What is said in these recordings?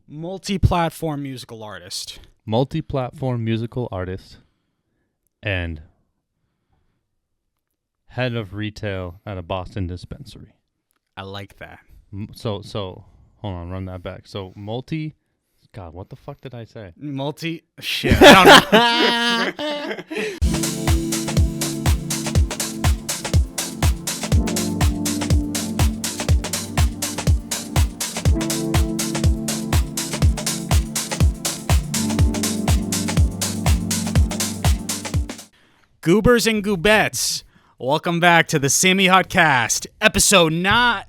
Multi-platform musical artist. Multi-platform musical artist. And head of retail at a Boston dispensary. I like that. So hold on, run that back. So God, what the fuck did I say? Shit, I don't know. Goobers and goobettes, welcome back to the SammyHuttcast, episode 9.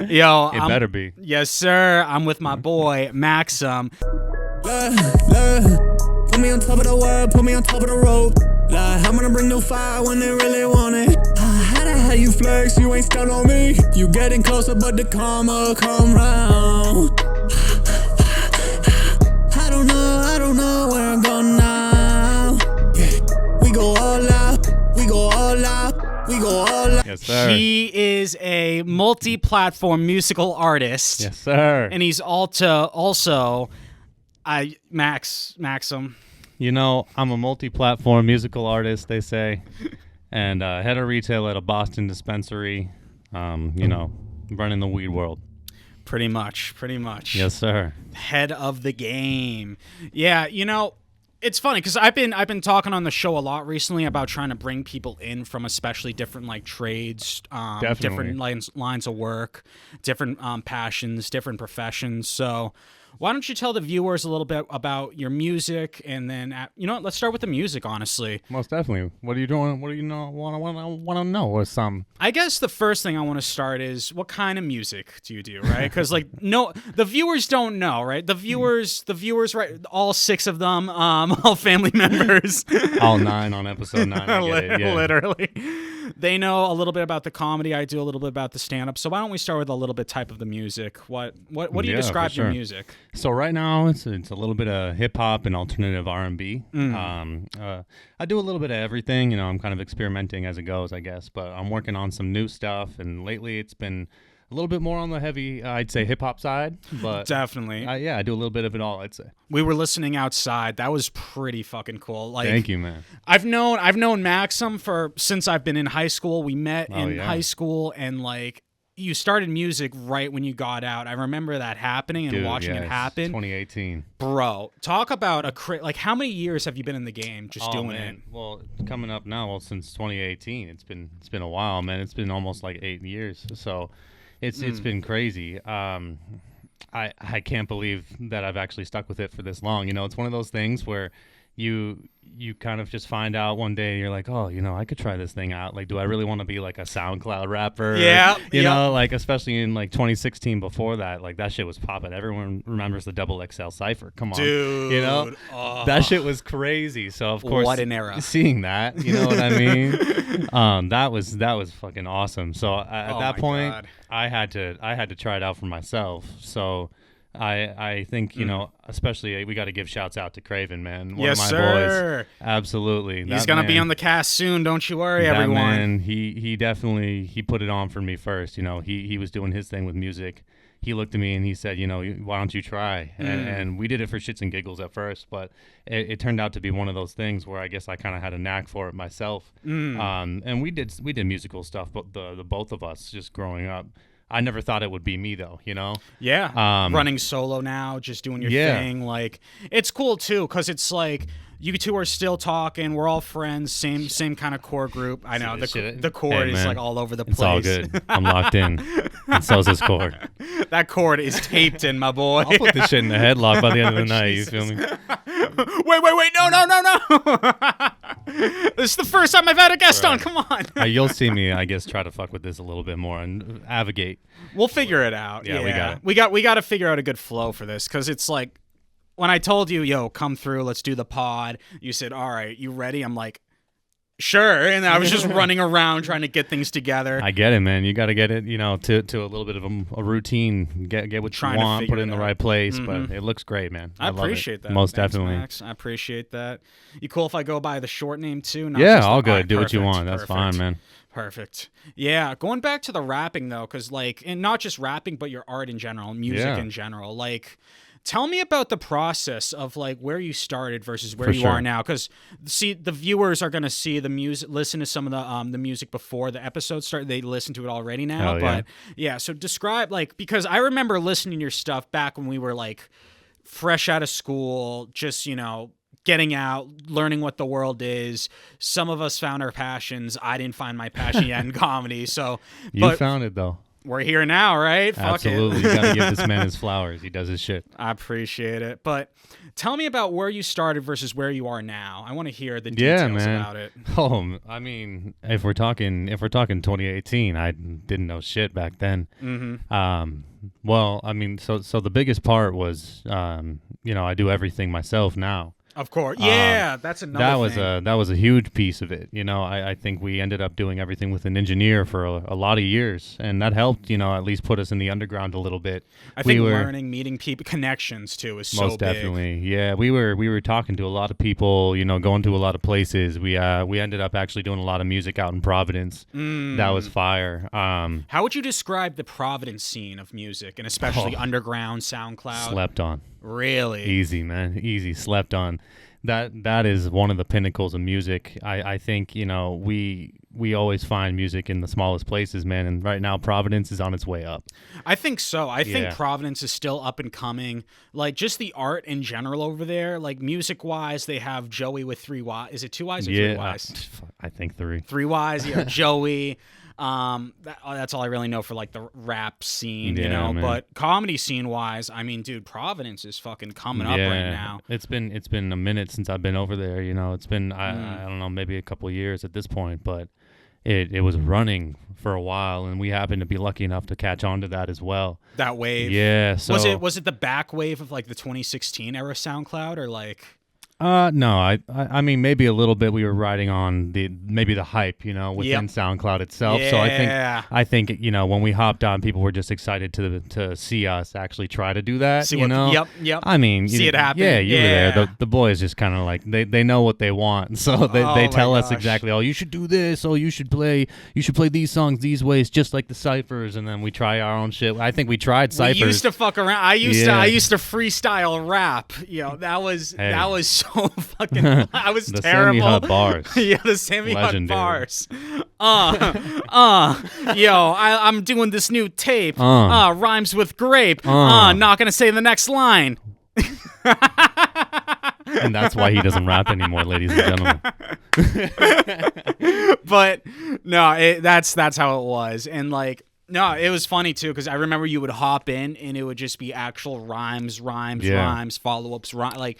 Yo, It better be. Yes, sir. I'm with my boy, Maxvm. Put me on top of the world, put me on top of the rope. I'm gonna bring new fire when they really want it. How the hell you flex, you ain't stunned on me. You getting closer, but the karma come round. I don't know where I'm going now. We go all out, we go all out, we go all out. Yes, sir. He is a multi-platform musical artist. Yes, sir. And he's also Maxvm. You know, I'm a multi-platform musical artist, they say, and head of retail at a Boston dispensary, running the weed world. Pretty much. Yes, sir. Head of the game. Yeah, it's funny because I've been talking on the show a lot recently about trying to bring people in from especially different like trades, different lines of work, different passions, different professions. So why don't you tell the viewers a little bit about your music, and then let's start with the music. Honestly, most definitely. What are you doing? What do you want to know? Or some? I guess the first thing I want to start is what kind of music do you do, right? Because the viewers don't know, right? The viewers, right? All 6 of them, all family members, all 9 on episode 9. I get it, yeah. Literally. They know a little bit about the comedy. I do a little bit about the stand-up. So why don't we start with a little bit type of the music? What do you describe your music? So right now it's a little bit of hip hop and alternative R&B. I do a little bit of everything. I'm kind of experimenting as it goes, I guess. But I'm working on some new stuff, and lately it's been a little bit more on the heavy, I'd say, hip hop side. But definitely, I do a little bit of it all, I'd say. We were listening outside. That was pretty fucking cool. Like, thank you, man. I've known Maxvm since I've been in high school. We met in high school, and like you started music right when you got out. I remember that happening and watching it happen. 2018, bro. Talk about how many years have you been in the game doing it? Well, coming up now, since 2018, it's been a while, man. It's been almost like 8 years. So. It's been crazy. I can't believe that I've actually stuck with it for this long. It's one of those things where you kind of just find out one day, you're like, oh, I could try this thing out. Like, do I really want to be like a SoundCloud rapper? Yeah. You know, like especially in like 2016 before that, like that shit was popping. Everyone remembers the XXL Cypher. Come on. Dude. That shit was crazy. So of course, what an era. Seeing that, you know what I mean? That was fucking awesome. So at that point, God. I had to try it out for myself. So I think, especially we got to give shouts out to Craven, man. One of my boys. Absolutely. He's going to be on the cast soon. Don't you worry, everyone. Man, he definitely, he put it on for me first. He was doing his thing with music. He looked at me and he said, why don't you try? And we did it for shits and giggles at first, but it turned out to be one of those things where I guess I kind of had a knack for it myself. And we did musical stuff, but the both of us just growing up. I never thought it would be me, though, Yeah. Running solo now, just doing your thing. Like, it's cool, too, because it's like you two are still talking. We're all friends. Same kind of core group. I know. The cord is like all over the place. It's all good. I'm locked in. And so's this cord. That cord is taped in, my boy. I'll put this shit in the headlock by the end of the night. You feel me? Wait. No. This is the first time I've had a guest on. Come on. You'll see me, I guess, try to fuck with this a little bit more and advocate. We'll figure it out. Yeah, we got it. We got to figure out a good flow for this, because it's like when I told you, yo, come through, let's do the pod. You said, all right, you ready? I'm like, Sure, and I was just running around trying to get things together. I get it, man. You got to get it, to a little bit of a routine. Get what you want, put it in the right place. But it looks great, man. I appreciate that. Most Thanks, definitely. Max. I appreciate that. You cool if I go by the short name too? Yeah, all good. Do what you want. That's fine, man. Perfect. Yeah, going back to the rapping though, because and not just rapping, but your art in general, music in general, tell me about the process of where you started versus where you are now, because the viewers are gonna see the music, listen to some of the music before the episode started. They listen to it already now, but so describe because I remember listening to your stuff back when we were fresh out of school, just getting out, learning what the world is. Some of us found our passions. I didn't find my passion yet in comedy, so you found it though. We're here now, right? Absolutely. You got to give this man his flowers. He does his shit. I appreciate it. But tell me about where you started versus where you are now. I want to hear the details about it. Oh, I mean, if we're talking 2018, I didn't know shit back then. Mm-hmm. Well, I mean, so the biggest part was, I do everything myself now. Of course. Yeah, that's another thing. That was a huge piece of it. I think we ended up doing everything with an engineer for a lot of years, and that helped, at least put us in the underground a little bit. I think learning, meeting people, connections too is so big. Most definitely. Yeah, we were talking to a lot of people, going to a lot of places. We ended up actually doing a lot of music out in Providence. That was fire. How would you describe the Providence scene of music, and especially underground, SoundCloud? Slept on. Really? Easy, man. Easy. Slept on. That is one of the pinnacles of music. I think, we always find music in the smallest places, man. And right now, Providence is on its way up. I think so. I think Providence is still up and coming. Just the art in general over there, music-wise, they have Joey with 3 Ys. Is it 2 Ys or 3 Ys? I think 3. 3 Ys, yeah. Joey. That's all I really know for the rap scene, man. But comedy scene wise, I mean, dude, Providence is fucking coming up right now. It's been a minute since I've been over there. It's been I don't know, maybe a couple of years at this point, but it was running for a while, and we happened to be lucky enough to catch on to that as well. That wave, yeah. So was it the back wave of the 2016 era SoundCloud or No, I mean maybe a little bit. We were riding on the hype, within SoundCloud itself. Yeah. So I think when we hopped on, people were just excited to see us actually try to do that. Yep. I mean, see it happen. Yeah, you were there. The boys just kind of they know what they want, so they tell us exactly. Oh, you should do this. Oh, you should play these songs these ways, just like the ciphers. And then we try our own shit. I think we tried ciphers. We used to fuck around. I used to freestyle rap. That was so fucking. I was the terrible. SammyHutt bars. Yeah, the SammyHutt bars. I'm doing this new tape. Rhymes with grape. Not gonna say the next line. And that's why he doesn't rap anymore, ladies and gentlemen. But no, that's how it was, and no, it was funny too because I remember you would hop in and it would just be actual rhymes, follow-ups, I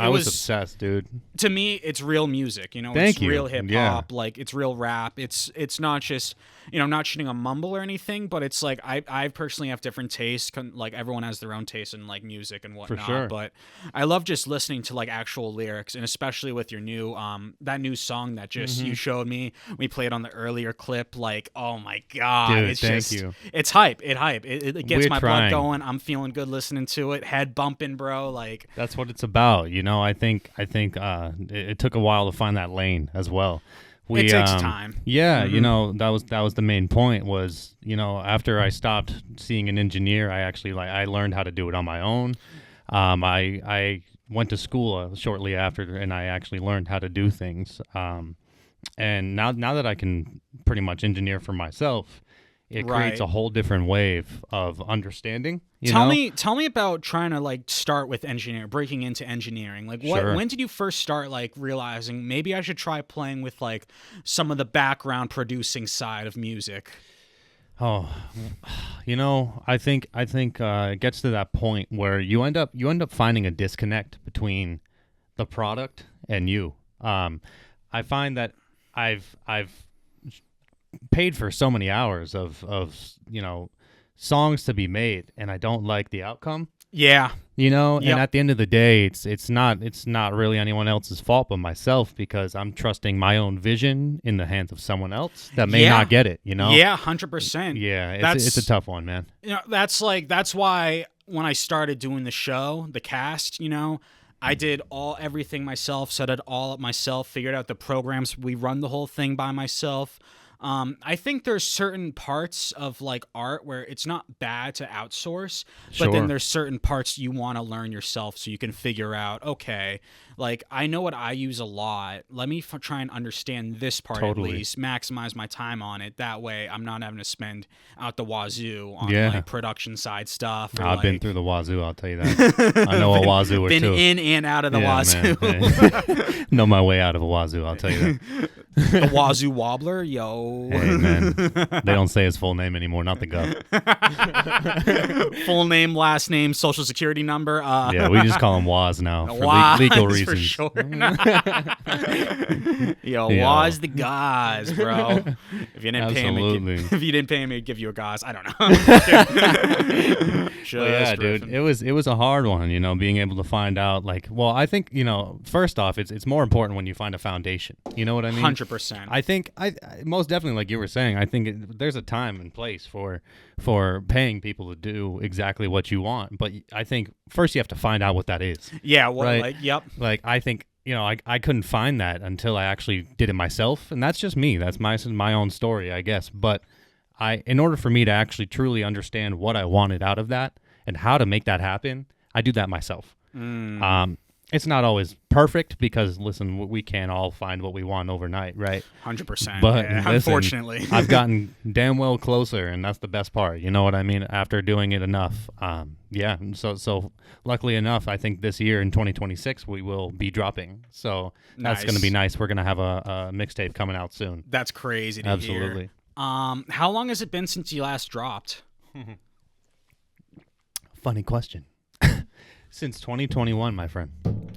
was obsessed, dude. To me, it's real music. Thank you. Real hip hop, it's real rap. It's not just not shitting a mumble or anything, but it's I personally have different tastes. Everyone has their own taste in music and whatnot. For sure. But I love just listening to actual lyrics, and especially with your new that new song that just you showed me. We played on the earlier clip. Oh my god, dude, it's thank just you. It's hype. It gets my blood going. I'm feeling good listening to it. Head bumping, bro. That's what it's about. I think it took a while to find that lane as well. It takes time. Yeah, that was the main point was, after I stopped seeing an engineer, I actually I learned how to do it on my own. I went to school shortly after, and I actually learned how to do things. And now that I can pretty much engineer for myself, it creates a whole different wave of understanding. Tell me about trying to start with breaking into engineering. When did you first start realizing maybe I should try playing with some of the background producing side of music? Oh, I think it gets to that point where you end up finding a disconnect between the product and you. I find that I've paid for so many hours of songs to be made, and I don't like the outcome. Yeah. You know, Yep. and at the end of the day, it's not really anyone else's fault but myself, because I'm trusting my own vision in the hands of someone else that may not get it, you know? Yeah, 100%. Yeah, it's a tough one, man. You know, that's why when I started doing the show, the cast, you know, I did everything myself, set it all up myself, figured out the programs. We run the whole thing by myself. I think there's certain parts of like art where it's not bad to outsource, but then there's certain parts you want to learn yourself so you can figure out, okay, like I know what I use a lot. Let me try and understand this part at least, maximize my time on it. That way I'm not having to spend out the wazoo on like production side stuff. I've been through the wazoo, I'll tell you that. I know a wazoo or two. Been in and out of the wazoo. Man. Know my way out of a wazoo, I'll tell you that. The wazoo wobbler, yo. Hey, man. They don't say his full name anymore, not the gov. Full name, last name, social security number. Yeah, we just call him Waz now for legal reasons. For sure. Yo, Waz the gauze, bro. If you didn't pay me, I'd give you a gauze. I don't know. Yeah, dude, it was a hard one, you know, being able to find out, like, well, I think, you know, first off, it's more important when you find a foundation. You know what I mean? 100%. I think I most definitely, like you were saying, I think there's a time and place for paying people to do exactly what you want, but I think first you have to find out what that is. Yeah, well, right? like, yep. Like, I think, you know, I couldn't find that until I actually did it myself, and that's just me. That's my own story, I guess. But in order for me to actually truly understand what I wanted out of that and how to make that happen, I do that myself. It's not always perfect because, listen, we can't all find what we want overnight, right? 100%. But yeah, listen, unfortunately. I've gotten damn well closer, and that's the best part. You know what I mean? After doing it enough. Yeah. So luckily enough, I think this year in 2026, we will be dropping. So that's going to be nice. We're going to have a mixtape coming out soon. That's crazy to Absolutely. hear. How long has it been since you last dropped? Funny question. Since 2021, my friend.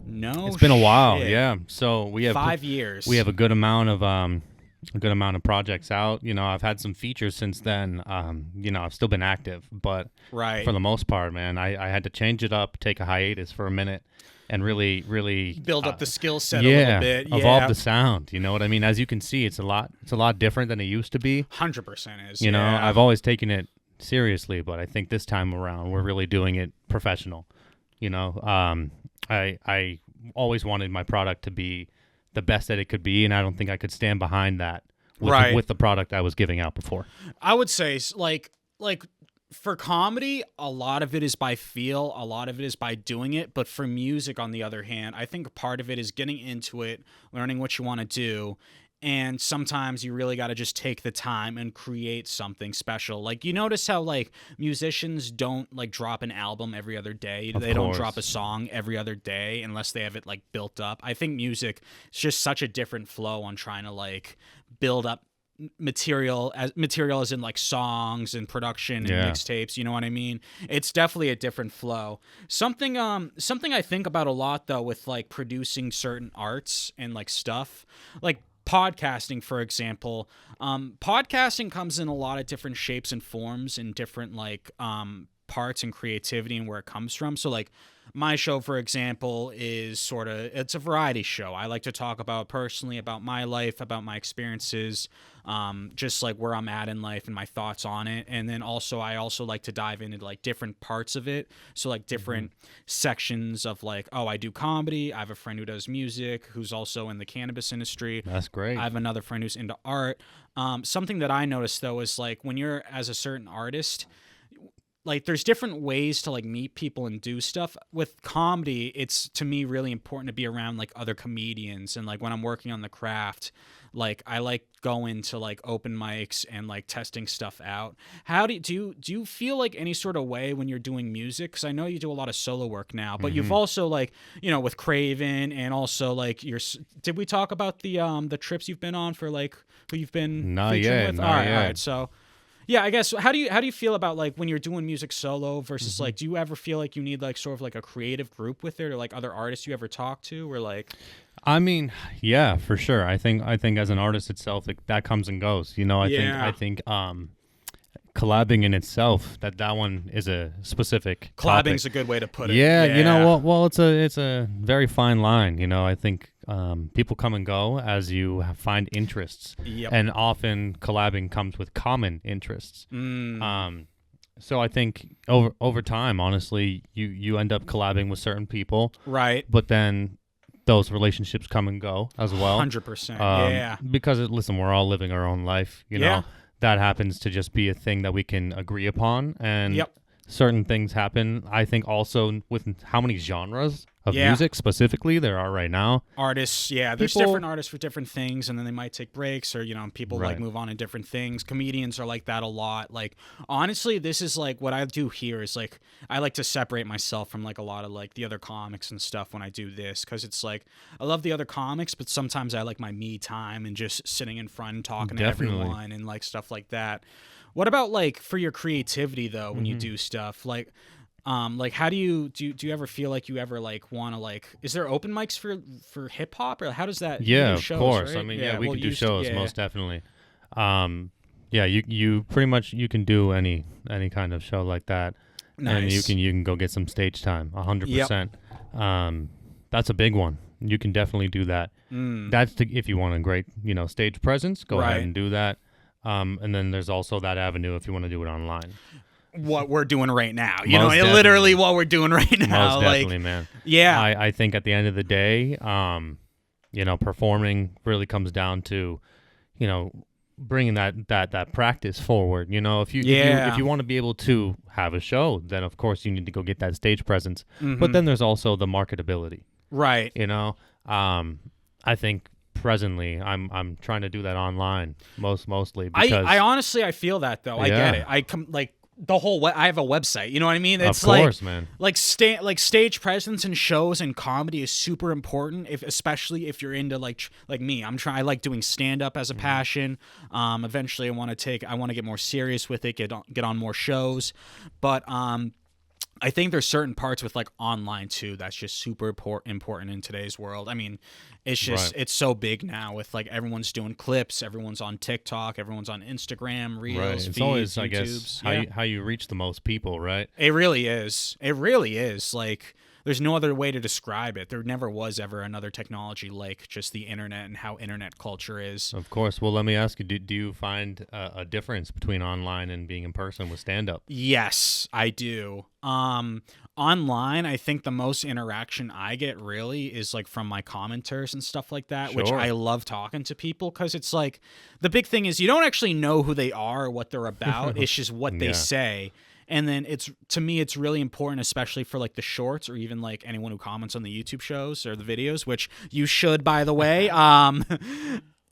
No, it's been a while. Yeah. So we have 5 years. We have a good amount of projects out. You know, I've had some features since then. You know, I've still been active, but for the most part, man, I had to change it up, take a hiatus for a minute, and really build up the skill set a little bit. Yeah. Evolve the sound. You know what I mean? As you can see, it's a lot different than it used to be. 100% is. You know, I've always taken it seriously, but I think this time around we're really doing it professional. You know, I always wanted my product to be the best that it could be, and I don't think I could stand behind that with the product I was giving out before. I would say, like for comedy, a lot of it is by feel, a lot of it is by doing it, but for music, on the other hand, I think part of it is getting into it, learning what you want to do. And sometimes you really got to just take the time and create something special. Like, you notice how, like, musicians don't, like, drop an album every other day. They don't drop a song every other day unless they have it, like, built up. I think music is just such a different flow on trying to, like, build up material as in, like, songs and production and mixtapes. You know what I mean? It's definitely a different flow. Something I think about a lot, though, with, like, producing certain arts and, like, stuff, like, podcasting, for example. Podcasting comes in a lot of different shapes and forms and different, like, parts and creativity and where it comes from. So, like, my show, for example, is it's a variety show. I like to talk about personally about my life, about my experiences, just like where I'm at in life and my thoughts on it. And then I also like to dive into, like, different parts of it. So, like, different sections of, like, I do comedy. I have a friend who does music, who's also in the cannabis industry. That's great. I have another friend who's into art. Something that I noticed, though, is, like, when you're as a certain artist, like, there's different ways to, like, meet people and do stuff. With comedy, it's, to me, really important to be around, like, other comedians. And, like, when I'm working on the craft, like, I like going to, like, open mics and, like, testing stuff out. How do you feel like any sort of way when you're doing music? Because I know you do a lot of solo work now, but you've also, like, you know, with Craven, and also, like, did we talk about the trips you've been on for, like, who you've been featuring with? All right. So, yeah, I guess, how do you feel about, like, when you're doing music solo versus, like, do you ever feel like you need, like, sort of, like, a creative group with it, or, like, other artists you ever talk to, or, like? I mean, yeah, for sure. I think as an artist itself, that comes and goes. You know, I think collabing in itself, that one is a specific collabing's topic. a good way to put it. Yeah, you know, well, it's a very fine line. You know, I think people come and go as you find interests, and often collabing comes with common interests. So I think over time, honestly, you end up collabing with certain people, right? But then those relationships come and go as well. 100%. Yeah. Because listen, we're all living our own life. You know, that happens to just be a thing that we can agree upon, and certain things happen. I think also with how many genres of music specifically there are right now. Artists, there's different artists for different things, and then they might take breaks, or people like move on to different things. Comedians are like that a lot. Like, honestly, this is like what I do here is like I like to separate myself from like a lot of like the other comics and stuff when I do this, because it's like I love the other comics, but sometimes I like my me time and just sitting in front and talking to everyone and like stuff like that. What about like for your creativity though, when you do stuff like how do you ever feel like you ever like want to like, is there open mics for hip hop, or how does that? Yeah, shows, of course. right? I mean, we can do shows most definitely. You pretty much you can do any kind of show like that, and you can go get some stage time. 100%. That's a big one. You can definitely do that. That's if you want a great stage presence, go ahead and do that. And then there's also that avenue if you want to do it online. What we're doing right now, literally what we're doing right now. Most definitely, man. Yeah. I think at the end of the day, performing really comes down to, bringing that practice forward. If you want to be able to have a show, then of course you need to go get that stage presence. But then there's also the marketability. Right. I think presently I'm trying to do that online mostly because I honestly I feel that though. I get it. I come like the whole I have a website, you know what I mean? It's of course, man. Like stage presence and shows and comedy is super important, especially if you're into like me. I like doing stand up as a passion. Eventually I want to get more serious with it, get on more shows. But I think there's certain parts with like online too that's just super important in today's world. I mean, it's just it's so big now with like everyone's doing clips, everyone's on TikTok, everyone's on Instagram, Reels, It's feeds, always, YouTubes. I guess, how you reach the most people, right? It really is. It really is. Like, there's no other way to describe it. There never was ever another technology like just the internet and how internet culture is. Of course. Well, let me ask you, do you find a difference between online and being in person with stand-up? Yes, I do. Online, I think the most interaction I get really is like from my commenters and stuff like that, which I love talking to people, because it's like the big thing is you don't actually know who they are or what they're about. It's just what they say. And then to me, it's really important, especially for like the shorts or even like anyone who comments on the YouTube shows or the videos, which you should, by the way.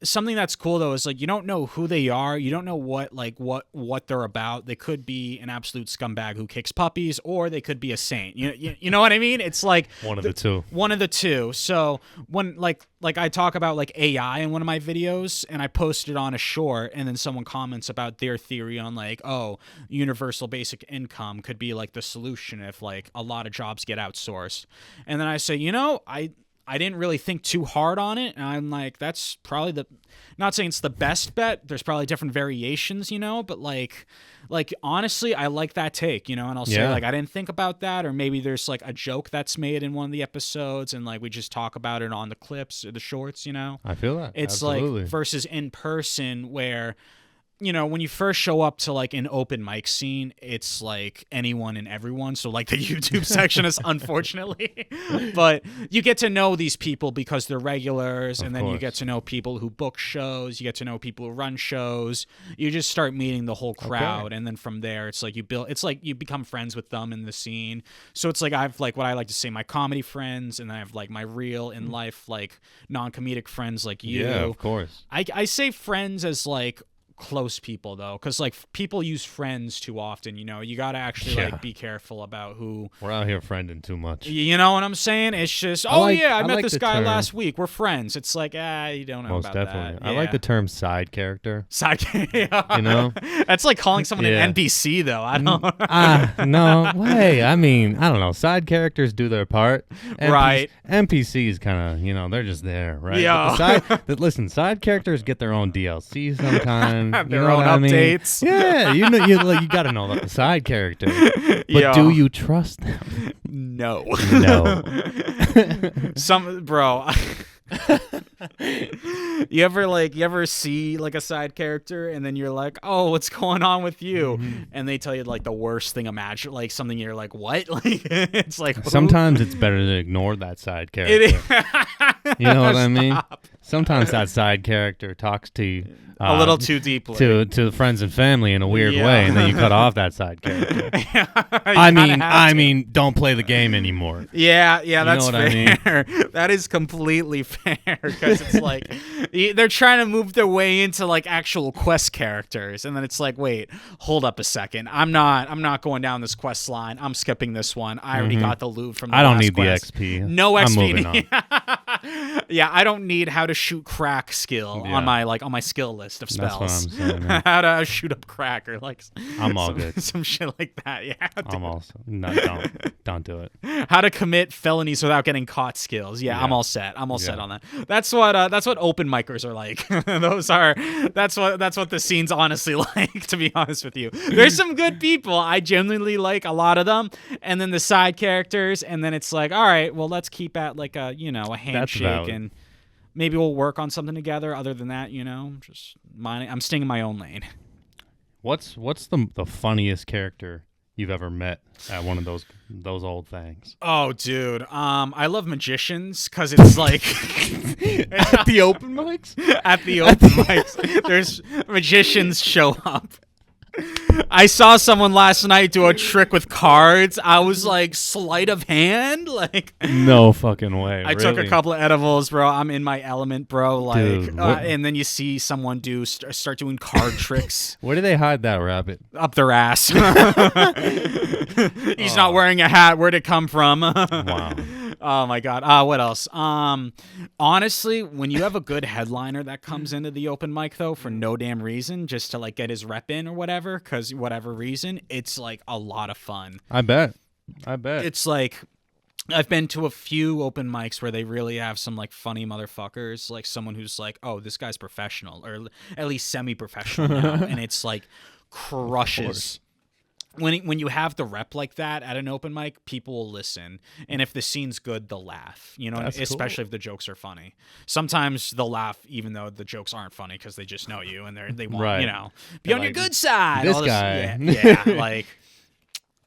Something that's cool though is like you don't know who they are, you don't know what they're about. They could be an absolute scumbag who kicks puppies, or they could be a saint. You know what I mean? It's like one of the two. One of the two. So when like I talk about like AI in one of my videos, and I post it on a short, and then someone comments about their theory on like, oh, universal basic income could be like the solution if like a lot of jobs get outsourced, and then I say, I didn't really think too hard on it, and I'm like, that's probably not saying it's the best bet. There's probably different variations, but like honestly, I like that take, and I'll say like, I didn't think about that, or maybe there's like a joke that's made in one of the episodes, and like we just talk about it on the clips or the shorts, I feel that. It's Absolutely. like versus in person where, when you first show up to like an open mic scene, it's like anyone and everyone. So like the YouTube section is unfortunately, but you get to know these people because they're regulars. And then you get to know people who book shows. You get to know people who run shows. You just start meeting the whole crowd. Okay. And then from there, it's like you become friends with them in the scene. So it's like, I've like what I like to say, my comedy friends, and I have like my real in life, like non-comedic friends like you. Yeah, of course. I say friends as like close people though, because like people use friends too often. You gotta actually like be careful about who we're out here friending too much. You know what I'm saying? It's just I met this guy last week, we're friends. It's like you don't know most about definitely that. I like the term side character. That's like calling someone an NPC though. I don't no way. I mean, I don't know, side characters do their part, right? NPCs kind of they're just there, right? Listen, side characters get their own DLC sometimes. and their own updates. Yeah, you got to know about the side character. But do you trust them? No. No. You ever see like a side character and then you're like, oh, what's going on with you? And they tell you like the worst thing imaginable, like something you're like, what? Like it's like sometimes it's better to ignore that side character. You know what I mean? Sometimes that side character talks to you a little too deeply to friends and family in a weird way, and then you cut off that side character. I mean, don't play the game anymore. Yeah, that's fair. I mean? That is completely fair because it's like they're trying to move their way into like actual quest characters, and then it's like, wait, hold up a second. I'm not going down this quest line. I'm skipping this one. I already got the loot from the I don't last need quest. the XP. No XP. I'm moving on. Yeah, I don't need how to shoot crack skill on my skill list of spells. That's what I'm saying, man. How to shoot up crack or like I'm all good. Some shit like that. Yeah. I'm also don't do it. How to commit felonies without getting caught skills. Yeah, I'm all set. I'm all set on that. That's what open micers are like. That's what the scene's honestly like, to be honest with you. There's some good people. I genuinely like a lot of them. And then the side characters, and then it's like, all right, well, let's keep at like a handshake and maybe we'll work on something together. Other than that, just I'm staying in my own lane. What's the funniest character you've ever met at one of those old things? Oh, dude. I love magicians because it's like at the open mics. At the open mics, there's magicians show up. I saw someone last night do a trick with cards. I was like, sleight of hand? Like, no fucking way. I took a couple of edibles, bro. I'm in my element, bro. Like, dude, and then you see someone start doing card tricks. Where do they hide that rabbit? Up their ass. He's not wearing a hat. Where'd it come from? Wow. Oh my God. What else? Honestly, when you have a good headliner that comes into the open mic though for no damn reason, just to like get his rep in or whatever, because whatever reason, it's like a lot of fun. I bet. It's like I've been to a few open mics where they really have some like funny motherfuckers, like someone who's like, oh, this guy's professional or at least semi-professional now, and it's like crushes. When you have the rep like that at an open mic, people will listen, and if the scene's good, they'll laugh. Especially if the jokes are funny. Sometimes they'll laugh even though the jokes aren't funny because they just know you and they want be on your good side. This guy, yeah, like.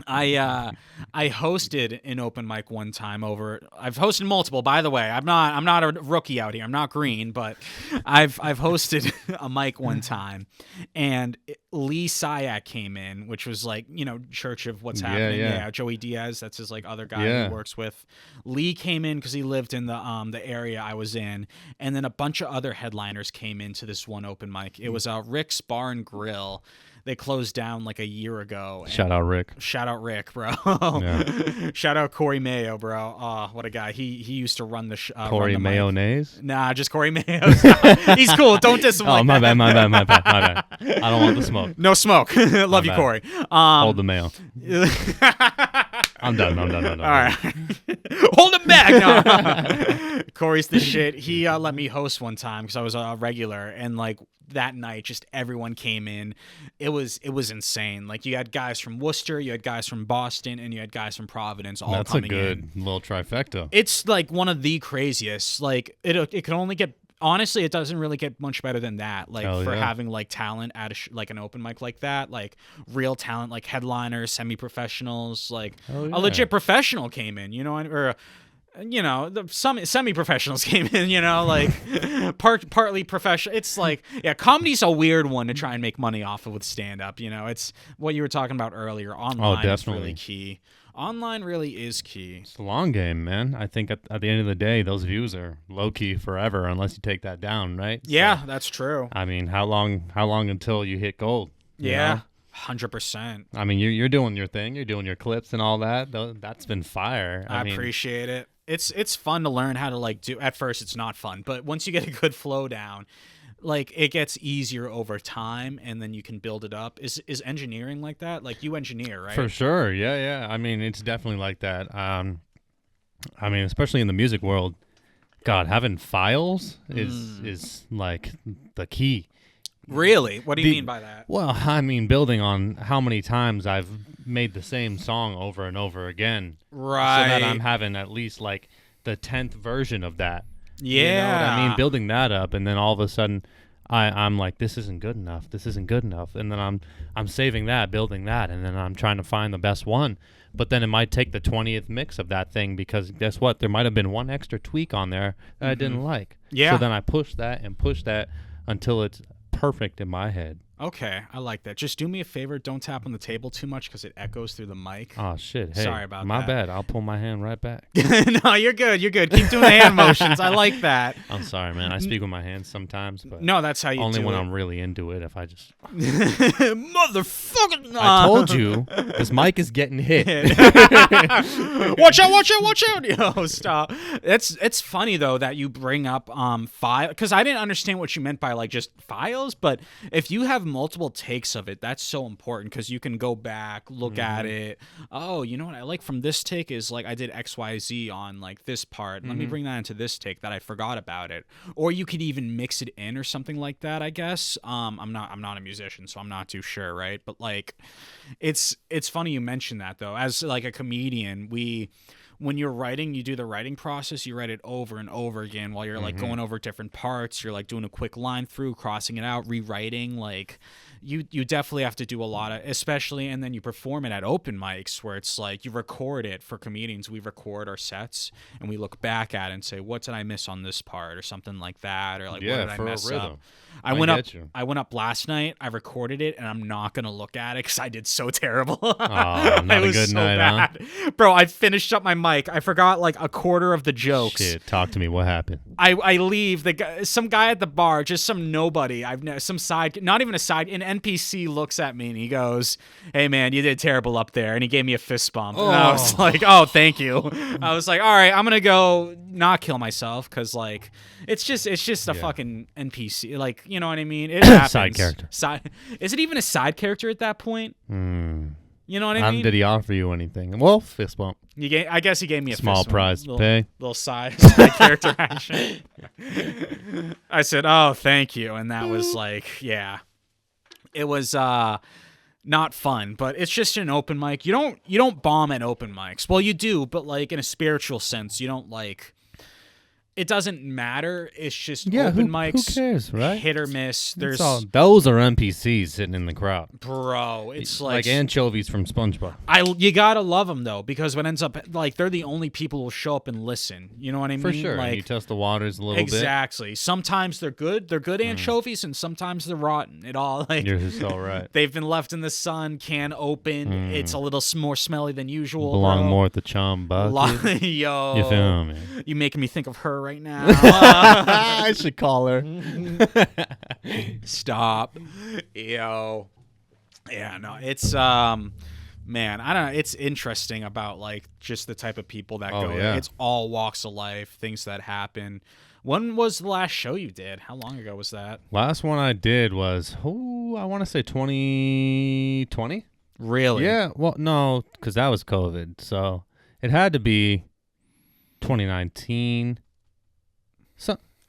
I hosted an open mic one time I've hosted multiple, by the way. I'm not a rookie out here. I'm not green, but I've hosted a mic one time, and Lee Syack came in, which was like, Church of What's Happening. Yeah, Joey Diaz, that's his like other guy he works with. Lee came in because he lived in the area I was in, and then a bunch of other headliners came into this one open mic. It was Rick's Bar and Grill. They closed down like a year ago. Shout out Rick. Shout out Rick, bro. Yeah. Shout out Corey Mayo, bro. Oh, what a guy. He used to run the Corey Mayonnaise? Nah, just Corey Mayo. He's cool. Don't diss him. Oh, my bad. I don't want the smoke. No smoke. Love you, Corey. Hold the mayo. I'm done. All right. Hold him back. No. Corey's the shit. He let me host one time because I was a regular, and like that night, just everyone came in. It was insane. Like you had guys from Worcester, you had guys from Boston, and you had guys from Providence all coming in. That's a good little trifecta. It's like one of the craziest. Like it can only get. Honestly, it doesn't really get much better than that. Like having like talent at like an open mic like that, like real talent, like headliners, semi-professionals, like a legit professional came in, some semi-professionals came in, like partly professional. It's like, comedy's a weird one to try and make money off of with stand-up. It's what you were talking about earlier. Online is really key. Online really is key. It's a long game, man. I think at the end of the day, those views are low-key forever unless you take that down, right? Yeah, that's true. I mean, how long until you hit gold? Yeah, 100%. I mean, you're doing your thing. You're doing your clips and all that. That's been fire. I appreciate it. It's fun to learn how to like do. At first, it's not fun, but once you get a good flow down, like it gets easier over time, and then you can build it up. Is engineering like that? Like you engineer, right? For sure. Yeah. I mean, it's definitely like that. I mean, especially in the music world, God, having files is like the key. Really? What do you mean by that? Well, I mean, building on how many times I've made the same song over and over again. Right. So that I'm having at least like the 10th version of that. Yeah. You know what I mean? Building that up, and then all of a sudden I'm like, this isn't good enough. This isn't good enough. And then I'm saving that, building that, and then I'm trying to find the best one. But then it might take the 20th mix of that thing because guess what? There might have been one extra tweak on there that I didn't like. Yeah. So then I push that until it's perfect in my head. Okay, I like that. Just do me a favor. Don't tap on the table too much because it echoes through the mic. Oh, shit. Hey, sorry about that. My bad. I'll pull my hand right back. No, you're good. You're good. Keep doing the hand motions. I like that. I'm sorry, man. I speak with my hands sometimes, but no, that's how you only do when it. I'm really into it. If I just motherfucker, I told you this mic is getting hit. Watch out! Watch out! Watch out! Yo, stop. It's funny though that you bring up file because I didn't understand what you meant by like just files, but if you have multiple takes of it, that's so important because you can go back, look at it. Oh, you know what I like from this take is like I did XYZ on like this part. Let me bring that into this take that I forgot about it. Or you could even mix it in or something like that, I guess. I'm not a musician, so I'm not too sure, right? But like it's funny you mentioned that though. As like a comedian, when you're writing, you do the writing process, you write it over and over again while you're like going over different parts, you're like doing a quick line through, crossing it out, rewriting, like you definitely have to do a lot of, especially, and then you perform it at open mics where it's like you record it. For comedians, we record our sets and we look back at it and say, what did I miss on this part or something like that, or like what did I mess up? I went up last night. I recorded it, and I'm not gonna look at it because I did so terrible. Oh, not a good night, bad. Huh? Bro, I finished up my mic. I forgot like a quarter of the jokes. Shit, talk to me. What happened? I leave some guy at the bar, just some nobody. Some side, not even a side. An NPC looks at me and he goes, "Hey man, you did terrible up there," and he gave me a fist bump. And I was like, "Oh, thank you." I was like, "All right, I'm gonna go not kill myself because like it's just a fucking NPC. Like, you know what I mean? It happens. Side character. Is it even a side character at that point? You know what I mean? Did he offer you anything? Well, fist bump. I guess he gave me a small fist prize bump. to pay. Little side character action. I said, "Oh, thank you," and that was like, yeah, it was not fun. But it's just an open mic. You don't bomb at open mics. Well, you do, but like in a spiritual sense, you don't like. It doesn't matter. It's just open mics. Who cares, right? Hit or miss. Those are NPCs sitting in the crowd. Bro, it's like anchovies from SpongeBob. You gotta love them though, because what ends up like they're the only people who show up and listen. You know what I mean? For sure. Like, you test the waters a little bit. Exactly. Sometimes they're good. They're good anchovies, and sometimes they're rotten. It all like you're so right. They've been left in the sun, can open. It's a little more smelly than usual. Belong more at the chum bucket. Yo, you feel me? You making me think of her right now. I should call her. Stop. Yo. Yeah, no, it's man, I don't know. It's interesting about like just the type of people that go. Yeah. It's all walks of life, things that happen. When was the last show you did? How long ago was that? Last one I did was I want to say 2020. Really? Yeah. Well, no, because that was COVID, so it had to be 2019.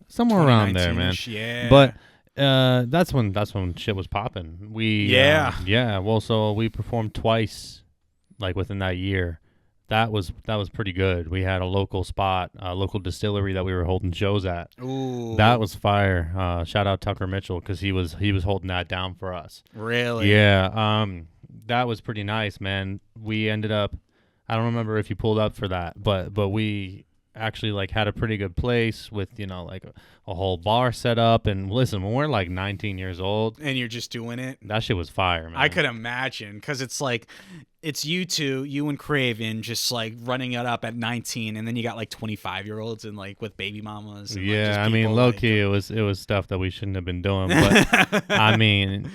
Somewhere around there, man. Yeah. But that's when shit was popping. Well, so we performed twice, like within that year. That was pretty good. We had a local spot, a local distillery that we were holding shows at. Ooh. That was fire. Shout out Tucker Mitchell because he was holding that down for us. Really? Yeah. That was pretty nice, man. We ended up. I don't remember if you pulled up for that, but we actually like had a pretty good place with like a whole bar set up. And listen, when we're like 19 years old and you're just doing it, that shit was fire, man. I could imagine, because it's like it's you and Craven just like running it up at 19, and then you got like 25-year-olds and like with baby mamas and, I mean, low key it was stuff that we shouldn't have been doing, but I mean,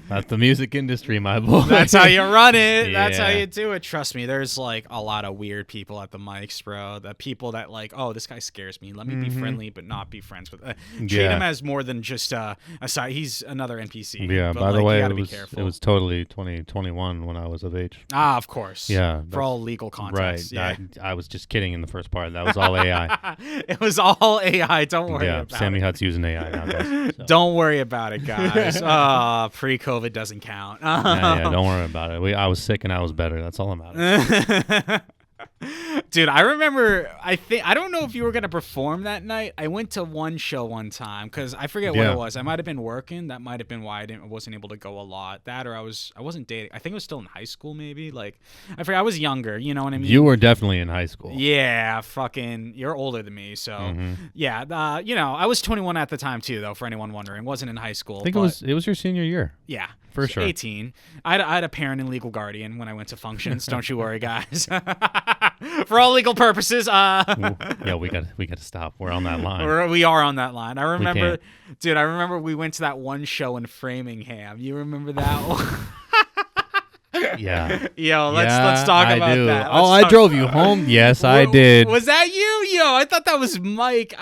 That's the music industry, my boy. That's how you run it. Yeah. That's how you do it. Trust me, there's like a lot of weird people at the mics, bro. The people that like, oh, this guy scares me. Let me be friendly, but not be friends with. Treat him as more than just a side. He's another NPC. Yeah. But, By the way, it was totally 2021 when I was of age. Ah, of course. Yeah. For all legal context. Right. Yeah. I was just kidding in the first part. That was all AI. It was all AI. Don't worry about Sammy it. Hutt's using AI now, guys. So. Don't worry about it, guys. Pre-COVID doesn't count. Yeah, don't worry about it. I was sick and I was better. That's all that matters. Dude, I remember. I don't know if you were gonna perform that night. I went to one show one time because I forget what it was. I might have been working. That might have been why I wasn't able to go a lot. That or I wasn't dating. I think I was still in high school, maybe. Like I forget. I was younger. You know what I mean? You were definitely in high school. Yeah, fucking. You're older than me, so yeah. I was 21 at the time too, though. For anyone wondering, wasn't in high school. I think it was your senior year. Yeah. For sure. 18. I had a parent and legal guardian when I went to functions. Don't you worry, guys. For all legal purposes. Yeah, we got to stop. We're on that line. We are on that line. I remember, dude. I remember we went to that one show in Framingham. You remember that one? Yeah. Yo, let's talk about that. I drove you home. Yes, I did. Was that you? Yo, I thought that was Mike.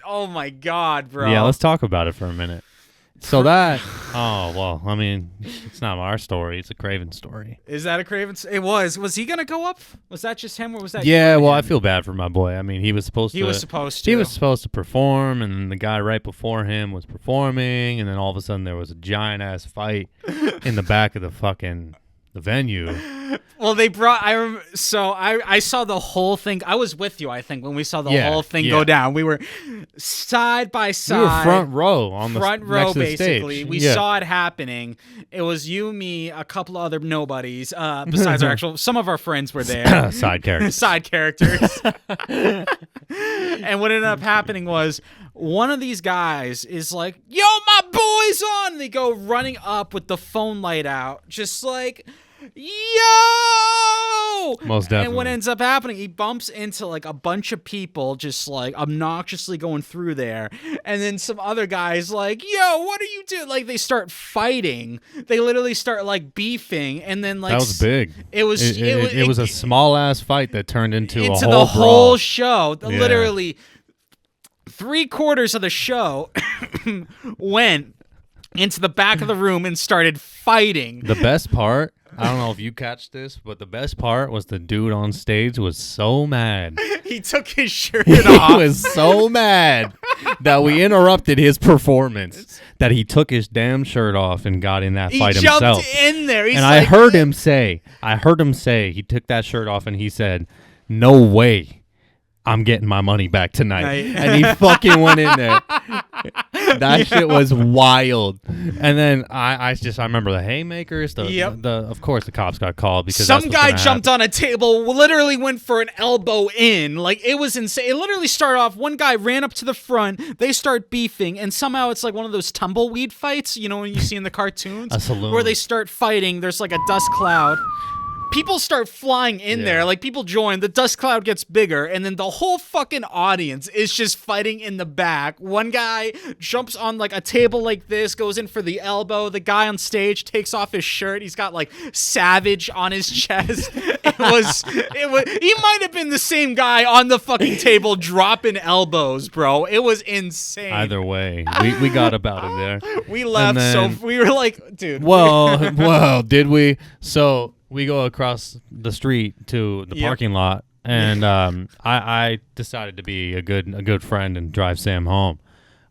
Oh my God, bro. Yeah, let's talk about it for a minute. So I mean, it's not our story. It's a Craven story. Is that a Craven? It was. Was he going to go up? Was that just him or was that Yeah, well, him? I feel bad for my boy. I mean, he was supposed to perform, and the guy right before him was performing, and then all of a sudden there was a giant-ass fight in the back of the venue. Well, they brought. I saw the whole thing. I was with you, I think, when we saw the whole thing go down. We were side by side. We were front row next basically. Stage. We saw it happening. It was you, me, a couple of other nobodies. Besides some of our friends were there. Side characters. Side characters. And what ended up happening was one of these guys is like, "Yo, my boy's on!" And they go running up with the phone light out, just like, yo! Most definitely. And what ends up happening, he bumps into like a bunch of people just like obnoxiously going through there. And then some other guys like, yo, what are you doing? Like they start fighting. They literally start like beefing. And then like... That was big. It was a small ass fight that turned into a the whole show. Yeah. Literally 3/4 of the show went into the back of the room and started fighting. The best part, I don't know if you catch this, but the best part was the dude on stage was so mad. He took his shirt off. He was so mad that we interrupted his performance that he took his damn shirt off and got in that fight himself. He jumped in there. And I heard him say, he took that shirt off and he said, "No way. I'm getting my money back tonight." And he fucking went in there. That shit was wild. And then I remember the haymakers. Of course the cops got called because some guy jumped on a table, literally went for an elbow in. Like it was insane. It literally started off. One guy ran up to the front. They start beefing, and somehow it's like one of those tumbleweed fights. You know when you see in the cartoons, a saloon, where they start fighting. There's like a dust cloud. People start flying in there, like people join, the dust cloud gets bigger, and then the whole fucking audience is just fighting in the back. One guy jumps on like a table like this, goes in for the elbow. The guy on stage takes off his shirt. He's got like Savage on his chest. He might have been the same guy on the fucking table dropping elbows, bro. It was insane. Either way, we got about it there. We left, so we were like, dude. Well, did we? So we go across the street to the parking lot, and I decided to be a good friend and drive Sam home.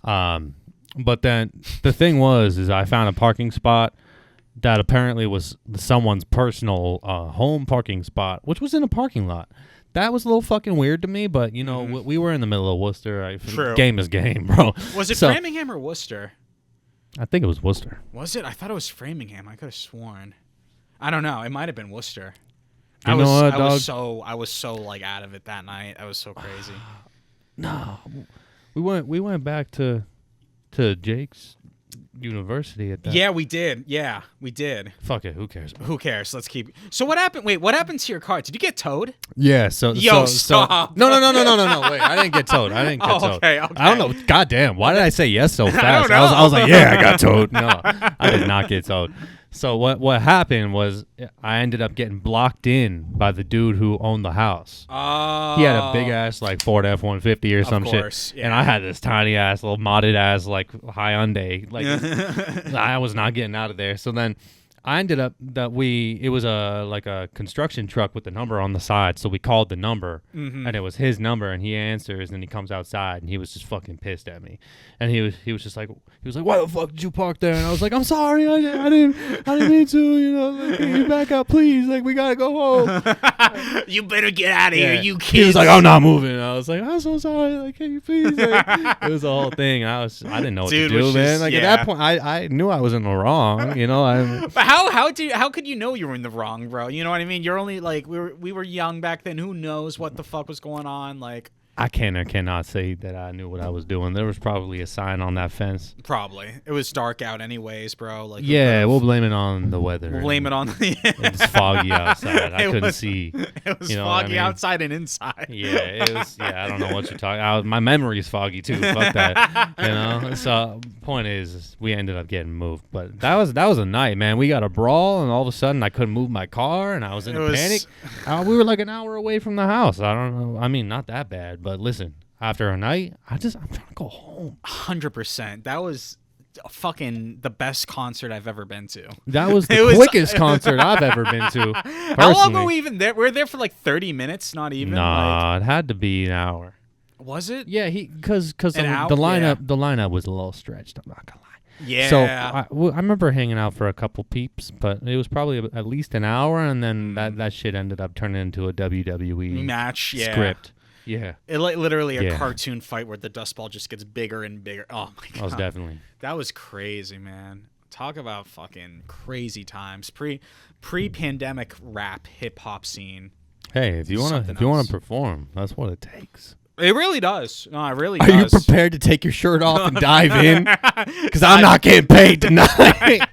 But then the thing is I found a parking spot that apparently was someone's personal home parking spot, which was in a parking lot. That was a little fucking weird to me, but you know we were in the middle of Worcester. True. Game is game, bro. Was it Framingham or Worcester? I think it was Worcester. Was it? I thought it was Framingham. I could have sworn. I don't know. It might have been Worcester. I was so like out of it that night. I was so crazy. No, we went back to Jake's university at that. Yeah, we did. Yeah, we did. Fuck it. Who cares? Who cares? Let's keep. So what happened? Wait, what happened to your car? Did you get towed? Yeah. Stop. No. Wait, I didn't get towed. Okay. I don't know. Goddamn. Why did I say yes so fast? I was like, yeah, I got towed. No, I did not get towed. So what happened was I ended up getting blocked in by the dude who owned the house. Oh. He had a big ass like Ford F-150 or some shit, yeah. And I had this tiny ass little modded ass like Hyundai. Like I was not getting out of there. So then I ended up it was a construction truck with the number on the side. So we called the number, and it was his number, and he answers, and he comes outside, and he was just fucking pissed at me, and he was just like, why the fuck did you park there? And I was like, I'm sorry, I didn't mean to, like, can you back up, please? Like, we gotta go home. You better get out of here, you kids. He was like, I'm not moving. And I was like, I'm so sorry. Like, can you please? Like, it was the whole thing. I didn't know what to do, man. Like at that point, I knew I was in the wrong. But how could you know you were in the wrong, bro? You know what I mean? You're only like we were young back then. Who knows what the fuck was going on? Like I can or cannot say that I knew what I was doing. There was probably a sign on that fence. Probably. It was dark out anyways, bro. Like yeah, we'll blame it on the weather. We'll blame it on it's foggy outside. I couldn't see. It was foggy outside and inside. Yeah, it was. Yeah, I don't know what you're talking about. My memory is foggy too. Fuck that. So point is we ended up getting moved. But that was a night, man. We got a brawl and all of a sudden I couldn't move my car and I was in a panic. We were like an hour away from the house. I don't know. I mean, not that bad, but listen, after a night, I'm trying to go home. 100%. That was fucking the best concert I've ever been to. That was the quickest concert I've ever been to. Personally. How long were we even there? We were there for like 30 minutes, not even. Nah, it had to be an hour. Was it? Yeah, because the lineup was a little stretched. I'm not gonna lie. Yeah. So I remember hanging out for a couple peeps, but it was probably at least an hour, and then that shit ended up turning into a WWE match. Yeah. Script. Yeah. It like literally a cartoon fight where the dust ball just gets bigger and bigger. Oh my god. That was definitely. That was crazy, man. Talk about fucking crazy times. Pre-pandemic rap hip hop scene. Hey, if you want to perform, that's what it takes. It really does. No, it really does. Are you prepared to take your shirt off and dive in? Because I'm not getting paid tonight.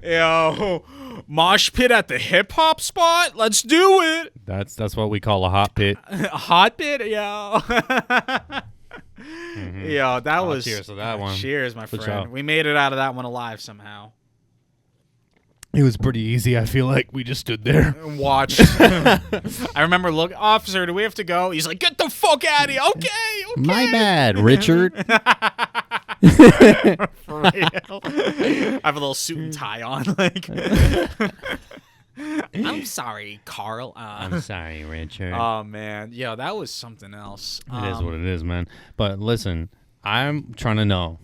Yo, mosh pit at the hip hop spot. Let's do it. That's what we call a hot pit. A hot pit, yo. Yo, that was. Cheers to that one. Cheers, my friend. We made it out of that one alive somehow. It was pretty easy. I feel like we just stood there and watched. I remember, look, officer, do we have to go? He's like, get the fuck out of here. Okay. My bad, Richard. For real. I have a little suit and tie on. Like, I'm sorry, Carl. I'm sorry, Richard. Oh, man. Yo, that was something else. It is what it is, man. But listen, I'm trying to know,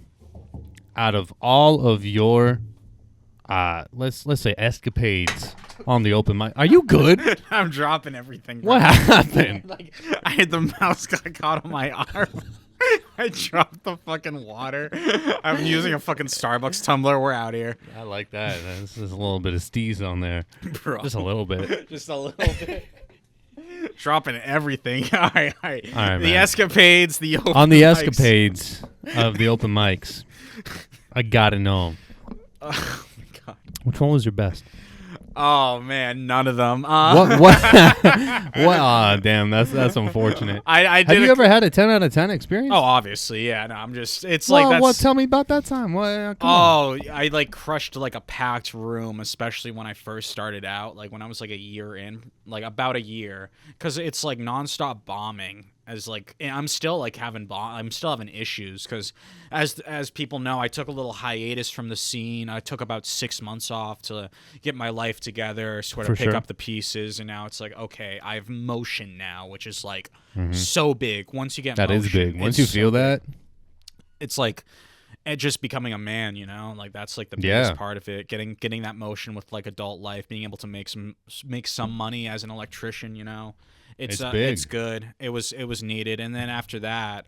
out of all of your let's say escapades on the open mic. Are you good? I'm dropping everything. What happened? Like, I had the mouse got caught on my arm. I dropped the fucking water. I'm using a fucking Starbucks tumbler. We're out here. I like that. This is a little bit of steez on there. Bro. Just a little bit. Just a little bit. Dropping everything. All right. The man. escapades, the open on the mics. escapades of the open mics. I gotta know. Oh my god. Which one was your best? Oh man, none of them. What? What? Oh, damn, that's unfortunate. Have you ever had a 10 out of 10 experience? Oh, obviously, yeah. No, I'm just. It's well, like that's. What? Tell me about that time. What? I like crushed like a packed room, especially when I first started out. Like when I was like a year in, like about a year, because it's like nonstop bombing. As like I'm still like I'm still having issues because as people know, I took a little hiatus from the scene. I took about 6 months off to get my life together, sort of pick up the pieces, and now it's like, okay, I have motion now, which is like so big. Once you get that motion, is big. Once you feel that, it's like just becoming a man, you know, like that's like the biggest part of it. Getting that motion with like adult life, being able to make some money as an electrician, you know. It's big. It's good. It was needed. And then after that,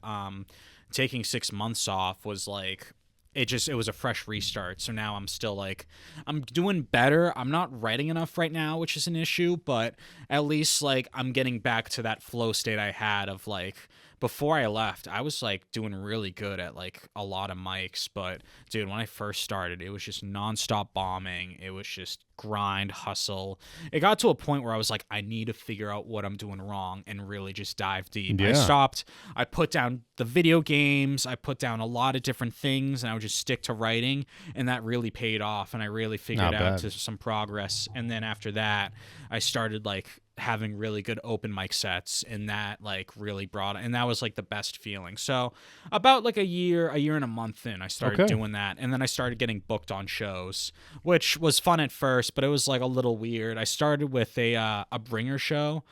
taking 6 months off was like it was a fresh restart. So now I'm still like I'm doing better. I'm not writing enough right now, which is an issue, but at least like I'm getting back to that flow state I had of like before I left, I was like doing really good at like a lot of mics. But dude, when I first started, it was just nonstop bombing. It was just grind, hustle. It got to a point where I was like, I need to figure out what I'm doing wrong and really just dive deep. Yeah. I put down the video games, I put down a lot of different things, and I would just stick to writing, and that really paid off, and I really figured out some progress. And then after that, I started like having really good open mic sets, and that like really brought it, and that was like the best feeling. So about like a year and a month in, I started doing that, and then I started getting booked on shows, which was fun at first, but it was like a little weird. I started with a bringer show.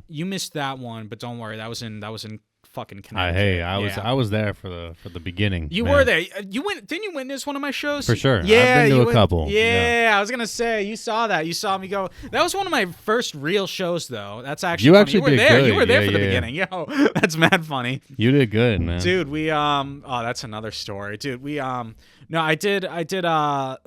You missed that one, but don't worry, that was in fucking Connecticut. I was there for the beginning. You were there. Didn't you witness one of my shows? For sure. Yeah, I've been to a couple. Yeah, I was gonna say you saw that. You saw me go. That was one of my first real shows, though. That's actually you funny. actually You were did there. good. You were there for the beginning. Yo, that's mad funny. You did good, man. Dude, we oh, that's another story. Dude, we no, I did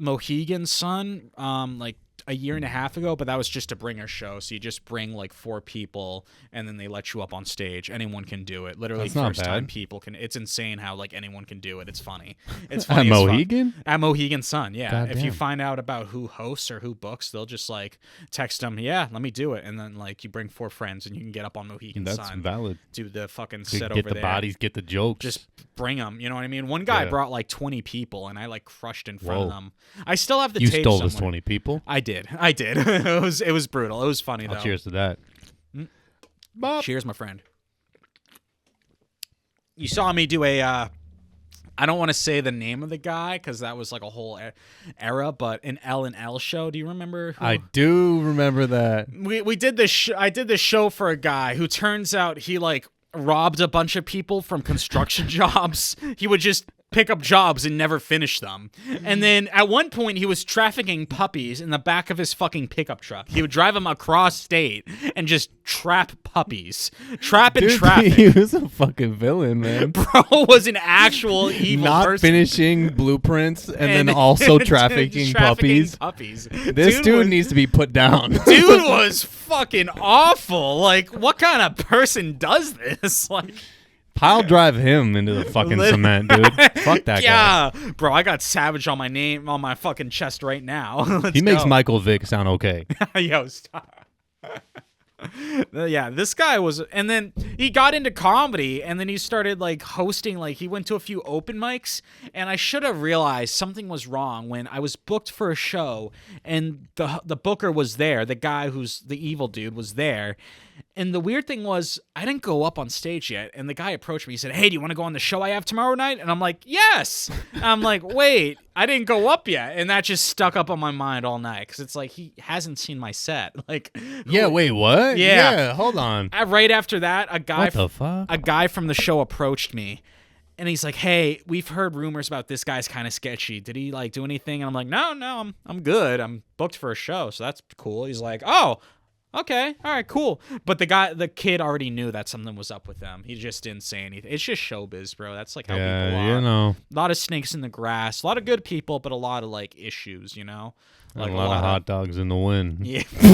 Mohegan Sun like a year and a half ago, but that was just a bringer show. So you just bring like 4 people, and then they let you up on stage. Anyone can do it. Literally, That's not first time bad. people can. It's insane how like anyone can do it. It's funny. It's funny. At Mohegan? At Mohegan Sun, yeah. God if you damn. find out about who hosts or who books, they'll just like text them, yeah, let me do it, and then like you bring 4 friends, and you can get up on Mohegan That's Sun. valid. Do the fucking To sit get over the there. bodies, get the jokes. Just bring them. You know what I mean? One guy Yeah. brought like 20 people, and I like crushed in front of Whoa. them. I still have the you tape stole those somewhere. 20 people. I did. It was brutal. It was funny though. Cheers to that. Cheers, my friend. You saw me do a I don't want to say the name of the guy because that was like a whole era, but an L&L show. Do you remember? I do remember that. We did this. I did this show for a guy who turns out he like robbed a bunch of people from construction jobs. He would just pick up jobs and never finish them. And then at one point he was trafficking puppies in the back of his fucking pickup truck. He would drive them across state and just trap puppies. Trap and traffic. He was a fucking villain, man. Bro was an actual evil Not person. finishing blueprints and then also trafficking puppies. This dude needs to be put down. Dude was fucking awful. Like, what kind of person does this? Like, Pile drive him into the fucking cement, dude. Fuck that guy. yeah, bro, I got Savage on my name, on my fucking chest right now. He makes go. Michael Vick sound okay. Yo, stop. Yeah, this guy was, and then he got into comedy, and then he started like hosting, like he went to a few open mics, and I should have realized something was wrong when I was booked for a show, and the booker was there, the guy who's the evil dude was there. And the weird thing was, I didn't go up on stage yet, and the guy approached me. He said, "Hey, do you want to go on the show I have tomorrow night?" And I'm like, "Yes." And I'm like, "Wait, I didn't go up yet," and that just stuck up on my mind all night because it's like he hasn't seen my set. Like, Yeah, wait, what? Yeah. Hold on. Right after that, a guy, What the fuck? a guy from the show approached me, and he's like, "Hey, we've heard rumors about this guy's kind of sketchy. Did he like do anything?" And I'm like, "No, I'm good. I'm booked for a show, so that's cool." He's like, "Oh, okay, all right, cool." But the kid already knew that something was up with them. He just didn't say anything. It's just showbiz, bro. That's like how people are. You know. A lot of snakes in the grass. A lot of good people, but a lot of like issues, you know. Like a lot of hot dogs in the wind. Yeah. A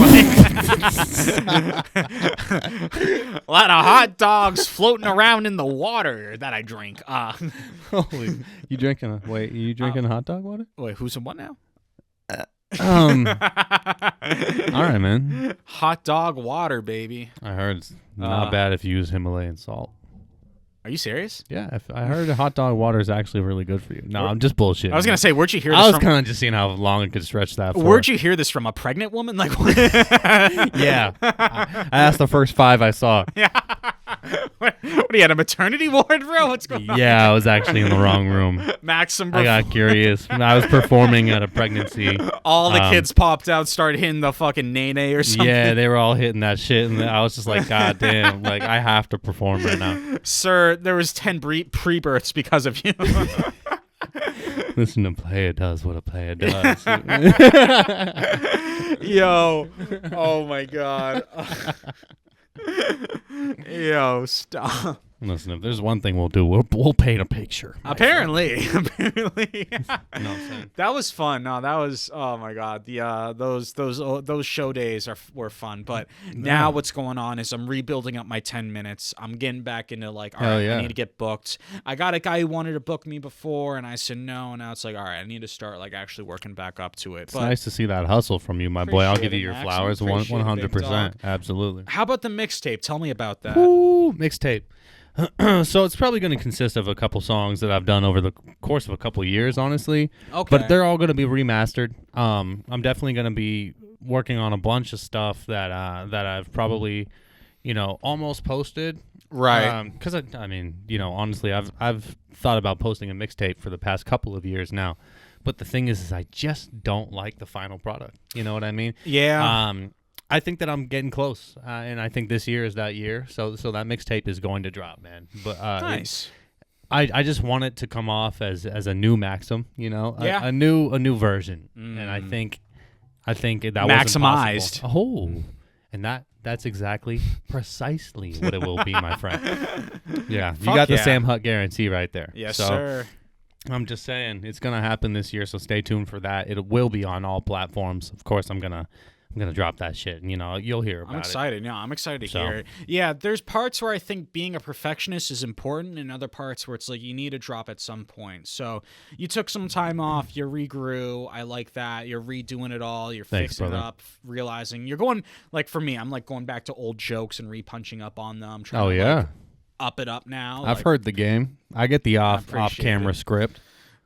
lot of hot dogs floating around in the water that I drink. Holy, you drinking hot dog water? Wait, who's in what now? All right, man. Hot dog water, baby. I heard it's not bad if you use Himalayan salt. Are you serious? Yeah, I heard hot dog water is actually really good for you. No, I'm just bullshitting. I was gonna say, where'd you hear this I was from? kind of just seeing how long I could stretch that for. Where'd you hear this from? A pregnant woman? Like, what? Yeah. I asked the first 5 I saw. Yeah. What do you had a maternity ward, bro? What's going on? Yeah, I was actually in the wrong room. Maxvm. I got curious. I was performing at a pregnancy. All the kids popped out, started hitting the fucking nay or something. Yeah, they were all hitting that shit, and I was just like, God damn, like I have to perform right now. Sir, there was 10 pre-births because of you. Listen, a player does what a player does. Yo. Oh my God. Yo, stop. Listen, if there's one thing we'll do, we'll paint a picture. Apparently. You know what I'm saying? That was fun. No, that was, oh my God. Those show days were fun. But now what's going on is I'm rebuilding up my 10 minutes. I'm getting back into like, all right, I need to get booked. I got a guy who wanted to book me before, and I said no. And now it's like, all right, I need to start like actually working back up to it. It's nice to see that hustle from you, my boy. I'll give you your flowers, 100%. Absolutely. How about the mixtape? Tell me about that. Ooh, mixtape. So it's probably going to consist of a couple songs that I've done over the course of a couple years, honestly. Okay. But they're all going to be remastered. I'm definitely going to be working on a bunch of stuff that I've probably, almost posted. Right. Because I mean, honestly, I've thought about posting a mixtape for the past couple of years now. But the thing is I just don't like the final product. You know what I mean? Yeah. I think that I'm getting close, and I think this year is that year. So that mixtape is going to drop, man. But nice. I just want it to come off as a new Maxvm, Yeah. a new version, and I think that maximized. Wasn't possible. Oh, and that's exactly precisely what it will be, my friend. Yeah, you got the Sam Hutt guarantee right there. Yes, sir. I'm just saying it's gonna happen this year, so stay tuned for that. It will be on all platforms. Of course, I'm gonna drop that shit, and you'll hear about it. I'm excited. Yeah, I'm excited to hear it. Yeah, there's parts where I think being a perfectionist is important, and other parts where it's like you need to drop at some point. So you took some time off, you regrew. I like that. You're redoing it all. You're fixing it up, realizing you're going, like for me, I'm like going back to old jokes and repunching up on them. Trying to up it up now. I've heard the game. I get the off-camera script.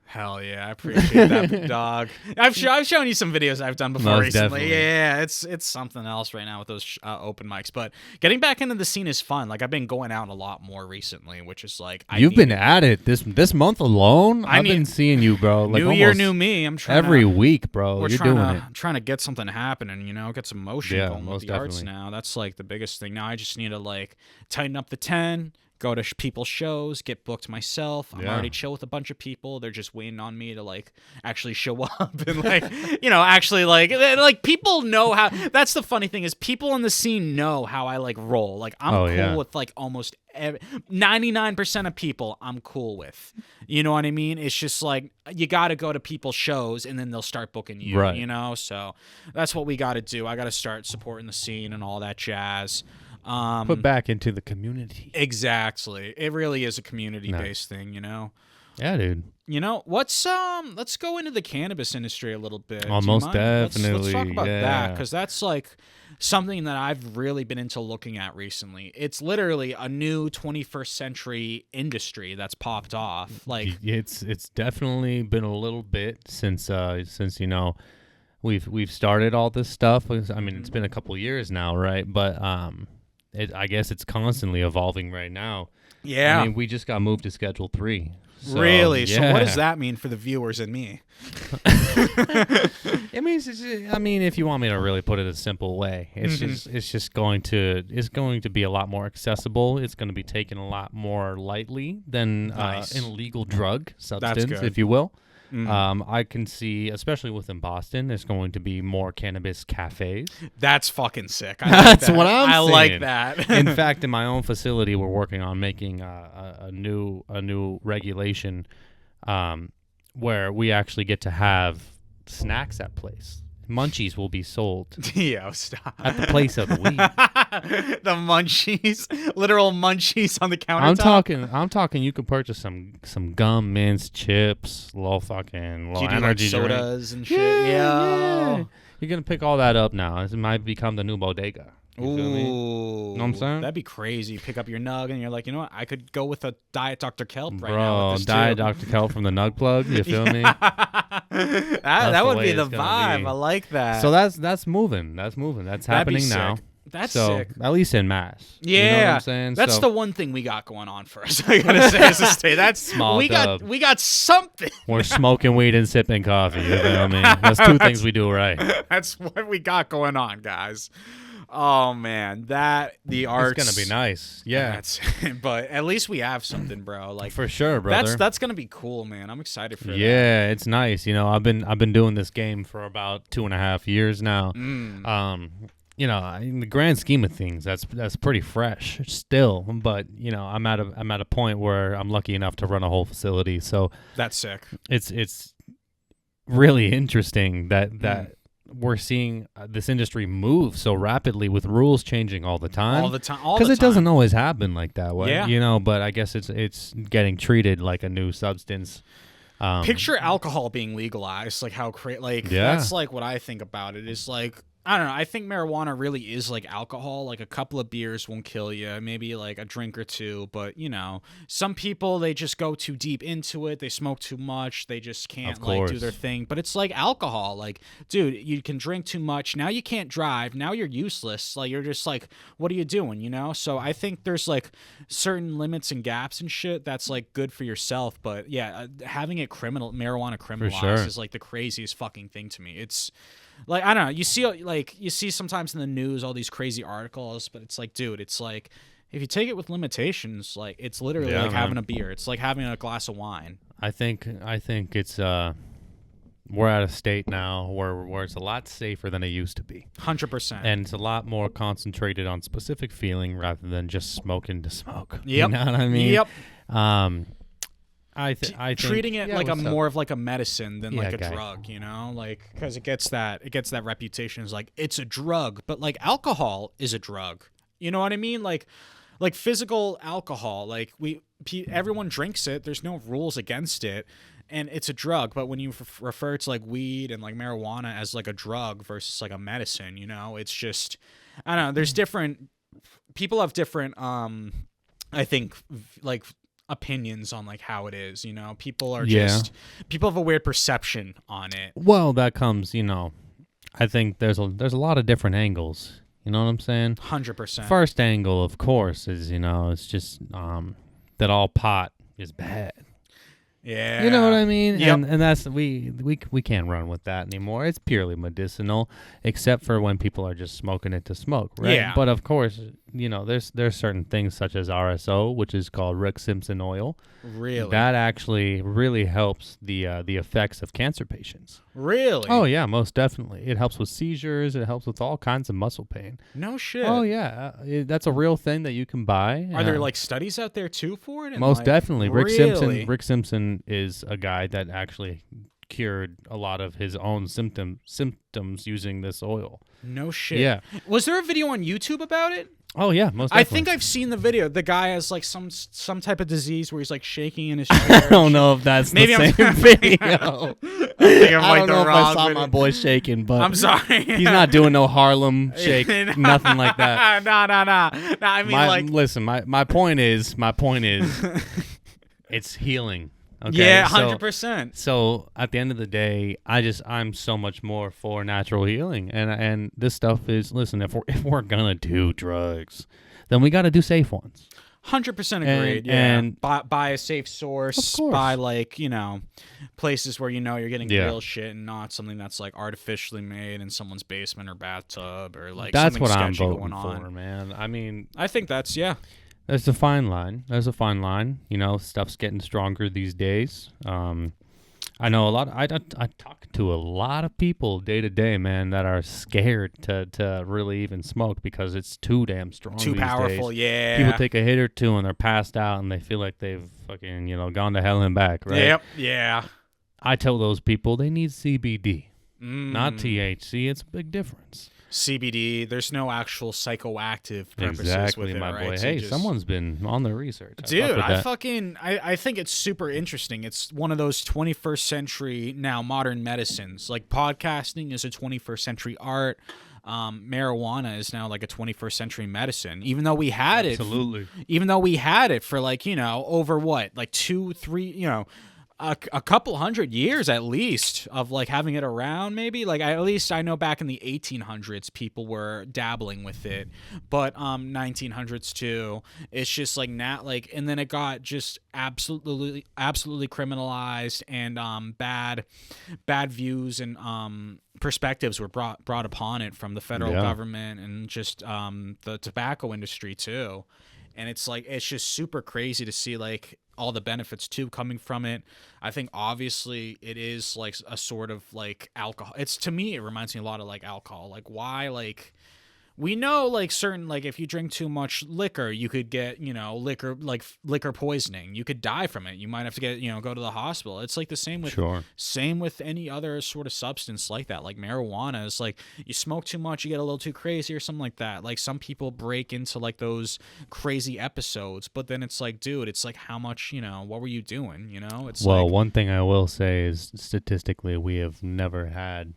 Hell yeah, I appreciate that, dog. I've shown you some videos I've done before recently. Definitely. Yeah, it's something else right now with those open mics. But getting back into the scene is fun. Like I've been going out a lot more recently, which is like you've been at it this month alone. I've been seeing you, bro. Like new year, new me. I'm trying every week, bro. You're doing it. I'm trying to get something happening. Get some motion going with the arts now. That's like the biggest thing. Now I just need to like tighten up the 10. Go to people's shows, get booked myself. I'm already chill with a bunch of people. They're just waiting on me to like actually show up and like, actually like people know how. That's the funny thing is people in the scene know how I like roll. Like I'm cool with like almost 99% of people I'm cool with. You know what I mean? It's just like you got to go to people's shows and then they'll start booking you, right. So that's what we got to do. I got to start supporting the scene and all that jazz. Put back into the community. Exactly. It really is a community-based thing, Yeah, dude. What's let's go into the cannabis industry a little bit. Almost definitely. Let's talk about that because that's like something that I've really been into looking at recently. It's literally a new 21st century industry that's popped off. Like it's definitely been a little bit since we've started all this stuff. I mean, it's been a couple years now, right? But I guess it's constantly evolving right now. Yeah. I mean, we just got moved to Schedule 3. So, really? Yeah. So what does that mean for the viewers and me? It means, if you want me to really put it a simple way, it's just going to be a lot more accessible. It's going to be taken a lot more lightly than an illegal drug substance, if you will. I can see, especially within Boston, there's going to be more cannabis cafes. That's fucking sick. That's what I'm saying. I like that. In fact, in my own facility, we're working on making a new regulation where we actually get to have snacks at place. Munchies will be sold stop. at the place of the weed. The munchies, literal munchies on the countertop. I'm talking. You can purchase some gum, mints, chips, little energy sodas drink. and shit. Yeah. You're gonna pick all that up now. It might become the new bodega. You feel me? Know what I'm saying? That'd be crazy. You pick up your nug and you're like, you know what? I could go with a Diet Dr. Kelp right now. With this Diet Dr. Kelp from the Nug Plug. You feel me? That would be the vibe. I like that. So that's moving. That's happening now. That's sick. At least in Mass. Yeah. You know what I'm saying? That's the one thing we got going on for us. I gotta say, as a state. That's small. We got something. We're smoking weed and sipping coffee. You know what I mean? That's two things we do right. That's what we got going on, guys. Oh man, the art's gonna be nice. Yeah, but at least we have something, bro. Like for sure, brother. That's gonna be cool, man. I'm excited for that. Yeah, it's nice. I've been doing this game for about 2.5 years now. you know, in the grand scheme of things, that's pretty fresh still. But you know, I'm at a point where I'm lucky enough to run a whole facility, so that's sick. It's really interesting that we're seeing this industry move so rapidly with rules changing all the time. Because it doesn't always happen like that way, you know. But I guess it's getting treated like a new substance. Picture alcohol being legalized, like how that's like what I think about it is like, I don't know. I think marijuana really is like alcohol. Like a couple of beers won't kill you, maybe like a drink or two. But, you know, some people, they just go too deep into it. They smoke too much. They just can't like do their thing. But it's like alcohol. Like, dude, you can drink too much. Now you can't drive. Now you're useless. Like, you're just like, what are you doing, you know? So I think there's like certain limits and gaps and shit that's like good for yourself. But yeah, having it marijuana criminalized is like the craziest fucking thing to me. It's like, I don't know, you see sometimes in the news all these crazy articles, but it's like, dude, it's like if you take it with limitations, like it's literally like having a beer. It's like having a glass of wine. I think it's we're at a state now where it's a lot safer than it used to be. 100%. And it's a lot more concentrated on specific feeling rather than just smoking to smoke. Yep. You know what I mean? Yep. I think treating it like more of like a medicine than like a guy. drug, you know, like because it gets that reputation as like it's a drug, but like alcohol is a drug. You know what I mean? Like physical alcohol, like everyone drinks it. There's no rules against it, and it's a drug. But when you refer to like weed and like marijuana as like a drug versus like a medicine, you know, it's just, I don't know. There's different people have different I think like opinions on like how it is, you know. People have a weird perception on it. Well, that comes, you know, I think there's a lot of different angles. You know what I'm saying? 100%. First angle, of course, is, you know, it's just that all pot is bad. Yeah. You know what I mean? Yep. And that's we can't run with that anymore. It's purely medicinal, except for when people are just smoking it to smoke, right? Yeah. But of course, you know, there's certain things such as RSO, which is called Rick Simpson oil. Really? That actually really helps the effects of cancer patients. Really? Oh yeah, most definitely. It helps with seizures. It helps with all kinds of muscle pain. No shit. Oh yeah, that's a real thing that you can buy. Are there like studies out there too for it? And most like, definitely. really? Rick Simpson is a guy that actually cured a lot of his own symptoms using this oil. No shit. Yeah. Was there a video on YouTube about it? Oh yeah, most definitely. I think I've seen the video. The guy has like some type of disease where he's like shaking in his chair. I don't know if that's the same video. I don't know if I saw my boy shaking, but I'm sorry. He's not doing no Harlem shake, nothing like that. No. I mean, listen, my point is, it's healing. Okay? Yeah, 100%. So at the end of the day, I'm so much more for natural healing, and this stuff is, listen, if we're gonna do drugs, then we got to do safe ones. 100% agreed. And buy a safe source. Buy like, you know, places where you know you're getting real shit and not something that's like artificially made in someone's basement or bathtub or like that's something what sketchy I'm voting going on. for, man. I mean, I think that's There's a fine line. You know, stuff's getting stronger these days. I know a lot. I talk to a lot of people day to day, man, that are scared to really even smoke because it's too damn strong. Too these powerful, days. yeah. People take a hit or two and they're passed out and they feel like they've fucking, you know, gone to hell and back, right? Yep, yeah. I tell those people they need CBD, not THC. It's a big difference. CBD, there's no actual psychoactive purposes exactly, with it, my right? boy. So hey, someone's been on the research. Dude, I think it's super interesting. It's one of those 21st century now modern medicines. Like podcasting is a 21st century art. Marijuana is now like a 21st century medicine. Even though we had it for like, you know, over what, like 2-3, you know, a couple hundred years at least of like having it around, maybe like at least I know back in the 1800s people were dabbling with it, but 1900s too. It's just like not like, and then it got just absolutely criminalized, and bad views and perspectives were brought upon it from the federal government and just the tobacco industry too. And it's like, it's just super crazy to see like all the benefits too coming from it. I think obviously it is like a sort of like alcohol. To me, it reminds me a lot of like alcohol. Like why we know like certain, like if you drink too much liquor, you could get, liquor poisoning. You could die from it. You might have to get, go to the hospital. It's like the same with any other sort of substance like that. Like marijuana is like you smoke too much, you get a little too crazy or something like that. Like some people break into like those crazy episodes, but then it's like, dude, it's like how much, what were you doing? It's one thing I will say is statistically, we have never had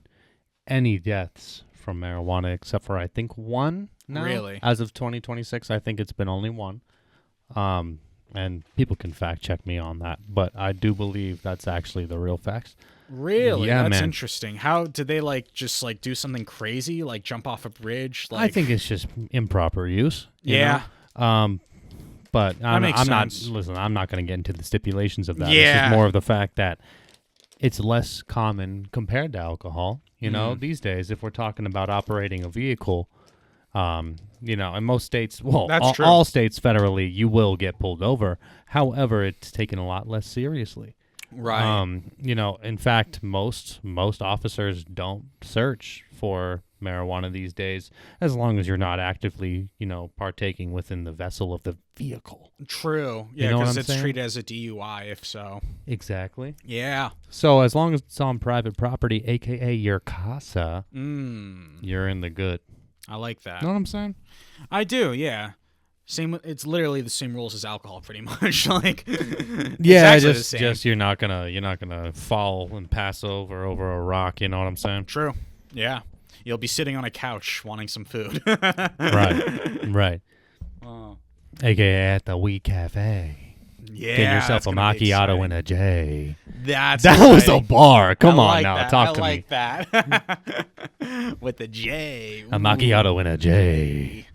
any deaths from marijuana except for I think one now. Really? As of 2026, I think it's been only one. And people can fact check me on that, but I do believe that's actually the real facts. Really? Yeah, that's man. Interesting. How did they just do something crazy, like jump off a bridge? I think it's just improper use. Yeah. But I'm not going to get into the stipulations of that. Yeah. It's just more of the fact that it's less common compared to alcohol. These days, if we're talking about operating a vehicle, in most states, all states federally, you will get pulled over. However, it's taken a lot less seriously. Right. In fact, most officers don't search for marijuana these days, as long as you're not actively, partaking within the vessel of the vehicle. True. Yeah, because it's treated as a DUI, if so. Exactly. Yeah. So as long as it's on private property, a.k.a. your casa, you're in the good. I like that. Know what I'm saying? I do, yeah. It's literally the same rules as alcohol, pretty much. Yeah, just you're not gonna fall and pass over a rock. You know what I'm saying? True. Yeah. You'll be sitting on a couch wanting some food. Right. Oh. AKA at the Wee Cafe. Yeah. Get yourself a macchiato and a J. That was a bar. Come on now, talk to me. I like that. With a J. A macchiato and a J.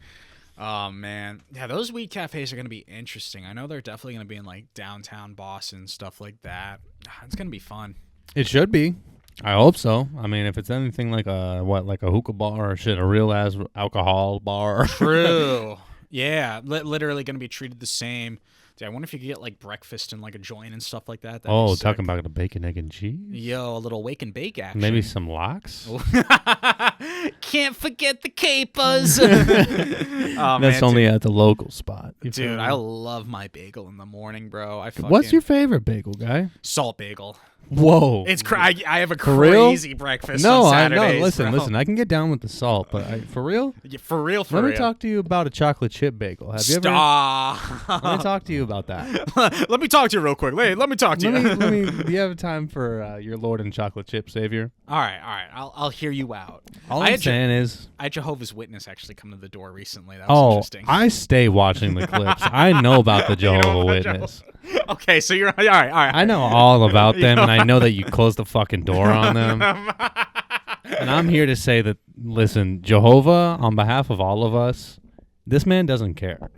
Oh, man. Yeah, those weed cafes are going to be interesting. I know they're definitely going to be in, like, downtown Boston, stuff like that. It's going to be fun. It should be. I hope so. I mean, if it's anything like a hookah bar or shit, a real-ass alcohol bar. True. Yeah, literally going to be treated the same. Dude, I wonder if you could get, like, breakfast and, like, a joint and stuff like that. Talking about a bacon, egg, and cheese? Yo, a little wake and bake action. Maybe some lox? Can't forget the capers. That's only at the local spot. Dude, I love my bagel in the morning, bro. What's your favorite bagel, guy? Salt bagel. Whoa. It's I have a crazy breakfast on Saturdays. Listen, I can get down with the salt, but for real? Yeah, for real. Let me talk to you about a chocolate chip bagel. Have you ever? Stop. Let me talk to you about that. Let me talk to you real quick. Let me talk to you. Do you have time for your Lord and chocolate chip savior? All right. I'll hear you out. All I'm saying is, I had Jehovah's Witness actually come to the door recently. That was interesting. I stay watching the clips. I know about the Jehovah's Witness. Okay, so you're all right. I know all about them, and I know that you closed the fucking door on them. And I'm here to say that, listen, Jehovah, on behalf of all of us, this man doesn't care.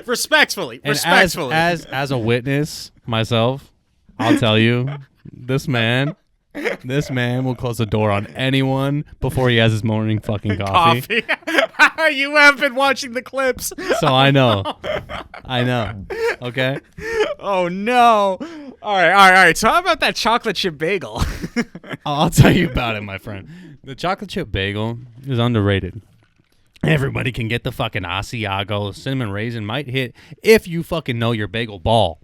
Respectfully. As a witness myself, I'll tell you, this man will close the door on anyone before he has his morning fucking coffee. You have been watching the clips. So I know. Okay? Oh, no. All right. So how about that chocolate chip bagel? I'll tell you about it, my friend. The chocolate chip bagel is underrated. Everybody can get the fucking Asiago. Cinnamon raisin might hit if you fucking know your bagel ball.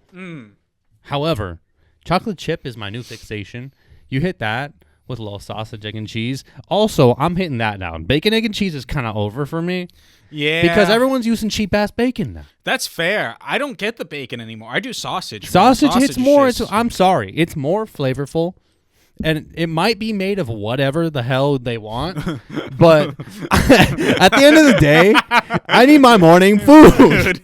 However, chocolate chip is my new fixation. You hit that with a little sausage, egg, and cheese. Also, I'm hitting that now. Bacon, egg, and cheese is kind of over for me. Yeah. Because everyone's using cheap-ass bacon now. That's fair. I don't get the bacon anymore. I do sausage. Sausage hits more. I'm sorry. It's more flavorful. And it might be made of whatever the hell they want. But at the end of the day, I need my morning food.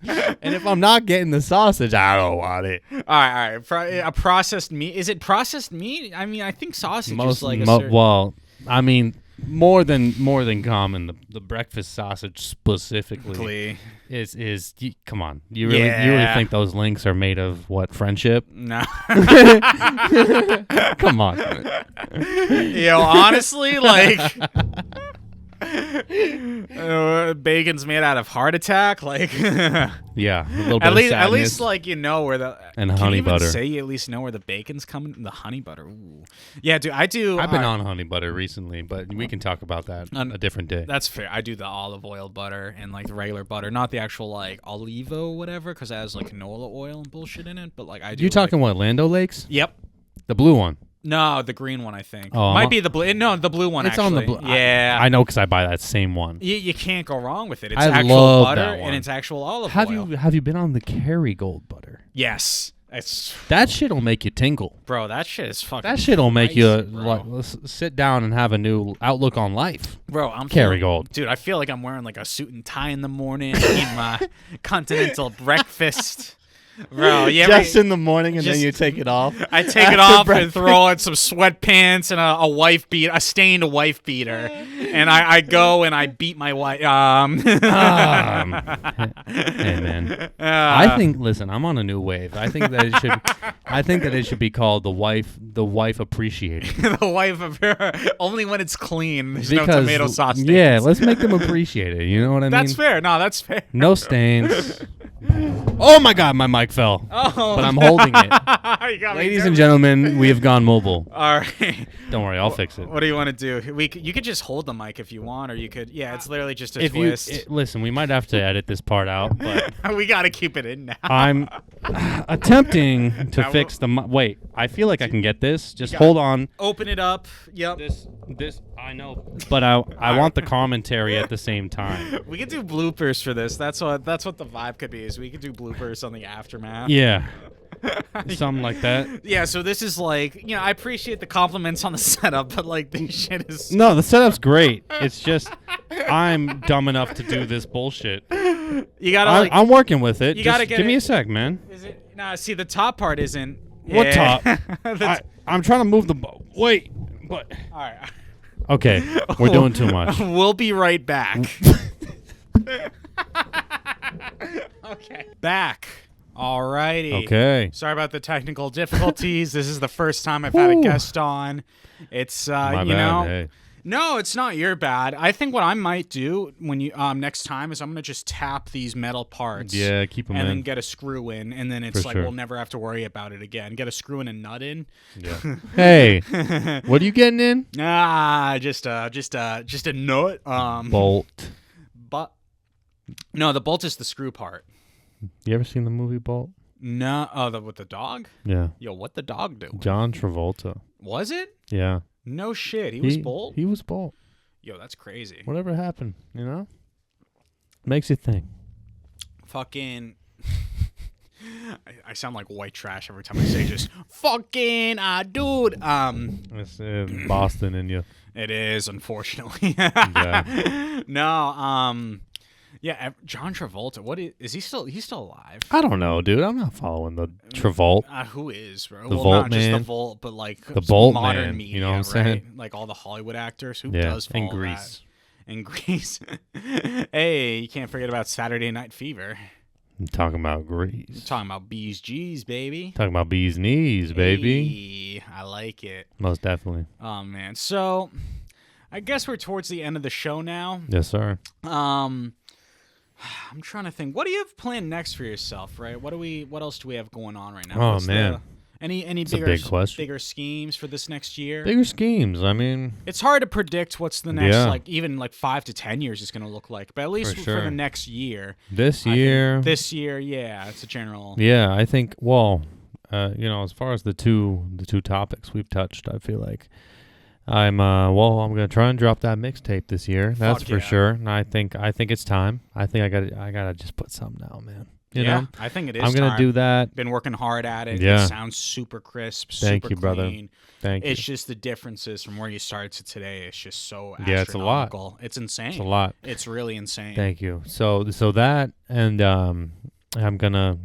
And if I'm not getting the sausage, I don't want it. All right. A processed meat. Is it processed meat? I mean, I think sausage is like a certain... Well, I mean, more than common. The breakfast sausage specifically is come on. You really think those links are made of what, friendship? No. Come on. Honestly, like... Bacon's made out of heart attack, like. Yeah, a little bit at least, of sadness. at least, like you know where the and can honey you even butter. Say you at least know where the bacon's coming. The honey butter. Ooh. Yeah, dude, I do. I've been on honey butter recently, but we can talk about that a different day. That's fair. I do the olive oil butter and like the regular butter, not the actual like olivo whatever, because it has like canola oil and bullshit in it. But like I do. You talking what? Land O'Lakes? Yep. The blue one. No, the green one, I think. Oh, might be the blue. No, the blue one. It's actually. on the blue. Yeah, I know because I buy that same one. You can't go wrong with it. It's I actual love butter that one. and it's actual olive oil. Have you been on the Kerrygold butter? Yes, it's That shit'll make you tingle. bro. That shit is fucking. That shit'll make nice, you bro. like sit down and have a new outlook on life. Bro, I'm Kerrygold. Dude, I feel like I'm wearing like a suit and tie in the morning, eating my continental breakfast. Bro, yeah. Just in the morning and then just- you take it off. I take it off and throw on some sweatpants and a stained wife beater, and I go and I beat my wife. Hey man, I think. Listen, I'm on a new wave. I think that it should be called the wife appreciating. The wife of her only when it's clean. There's Because, no tomato sauce. Stains. Yeah, let's make them appreciate it. You know what I mean? That's fair. No, that's fair. No stains. Oh my God, my mic fell. Oh, But I'm holding it. You got me Ladies there. and gentlemen, we have gone mobile. All right. Don't worry, I'll fix it. What do you want to do? You could just hold the mic if you want, or you could. Yeah, it's literally just a If twist. listen, we might have to edit this part out, but We got to keep it in now. I'm attempting to Now fix the wait. I feel like I can get this. Just got hold on. Open it up. Yep. This I know, but I want the commentary at the same time. We could do bloopers for this. That's what the vibe could be. Is we could do bloopers on the aftermath. Yeah, something like that. Yeah. So this is like, I appreciate the compliments on the setup, but like this shit is. No, the setup's great. It's just I'm dumb enough to do this bullshit. You gotta like. I'm working with it. You Just gotta get give me it- a sec, man. Is it? Nah. See, the top part isn't. What Yeah. top? I'm trying to move the wait, but All right. okay, we're doing too much. We'll be right back. Okay. Back. Alrighty. Okay. Sorry about the technical difficulties. This is the first time I've had a guest on. It's My you bad. know. Hey. No, it's not your bad. I think what I might do when you next time is I'm gonna just tap these metal parts. Yeah, keep them and in. then get a screw in, and then it's For like sure. we'll never have to worry about it again. Get a screw and a nut in. Yeah. Hey, what are you getting in? Just a nut. Bolt. But no, the bolt is the screw part. You ever seen the movie Bolt? No, with the dog. Yeah. Yo, what the dog do? John Travolta. Was it? Yeah. No shit. He was bold. He was Bolt. Yo, that's crazy. Whatever happened, you know? Makes you think. Fucking. I sound like white trash every time I say just fucking dude. It's Boston in you. It is, unfortunately. Yeah. No. Yeah. John Travolta. What is he still? He's still alive. I don't know, dude. I'm not following the Travolta. Who is, bro? The well, Volt not just the Man. Volt, but like The Bolt modern Man, media, you know what I'm right? saying? Like all the Hollywood actors. Who Yeah, does follow in Greece. that? In Greece. Hey, you can't forget about Saturday Night Fever. I'm talking about Greece. Talking about B's G's, baby. Talking about bee's knees, baby. Hey, I like it. Most definitely. Oh man. So, I guess we're towards the end of the show now. Yes, sir. I'm trying to think. What do you have planned next for yourself, right? What else do we have going on right now? Oh, What's man. Any It's a bigger big question. bigger schemes for this next year? Bigger schemes. I mean, It's hard to predict what's the next, Yeah. even 5 to 10 years is going to look like. But at least For for sure. the next year. this I think year. This year, yeah, it's a general. Yeah, I think. Well, as far as the two topics we've touched, I feel like I'm gonna try and drop that mixtape this year. That's Fuck for yeah. sure. And I think it's time. I think I gotta just put something out, man. You Yeah, know, I think it is I'm gonna time. do that. Been working hard at it. Yeah. It sounds super crisp, Thank super you, brother. clean. Thank you. It's just the differences from where you started to today. It's just so Yeah, it's a lot. astronomical. It's insane. It's a lot. It's really insane. Thank you. So that and I'm gonna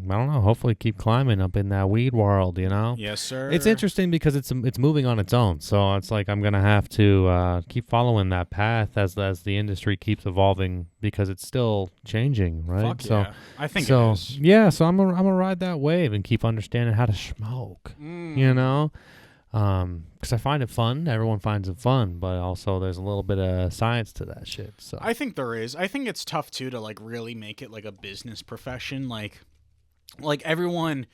hopefully keep climbing up in that weed world. You know. Yes, sir. It's interesting because it's moving on its own. So it's like I'm gonna have to keep following that path as the industry keeps evolving because it's still changing, right? Fuck so yeah. I think so it is. yeah. So I'm gonna ride that wave and keep understanding how to smoke. You know. Because I find it fun. Everyone finds it fun, but also there's a little bit of science to that shit. So I think there is. I think it's tough too to like really make it like a business profession. Like everyone,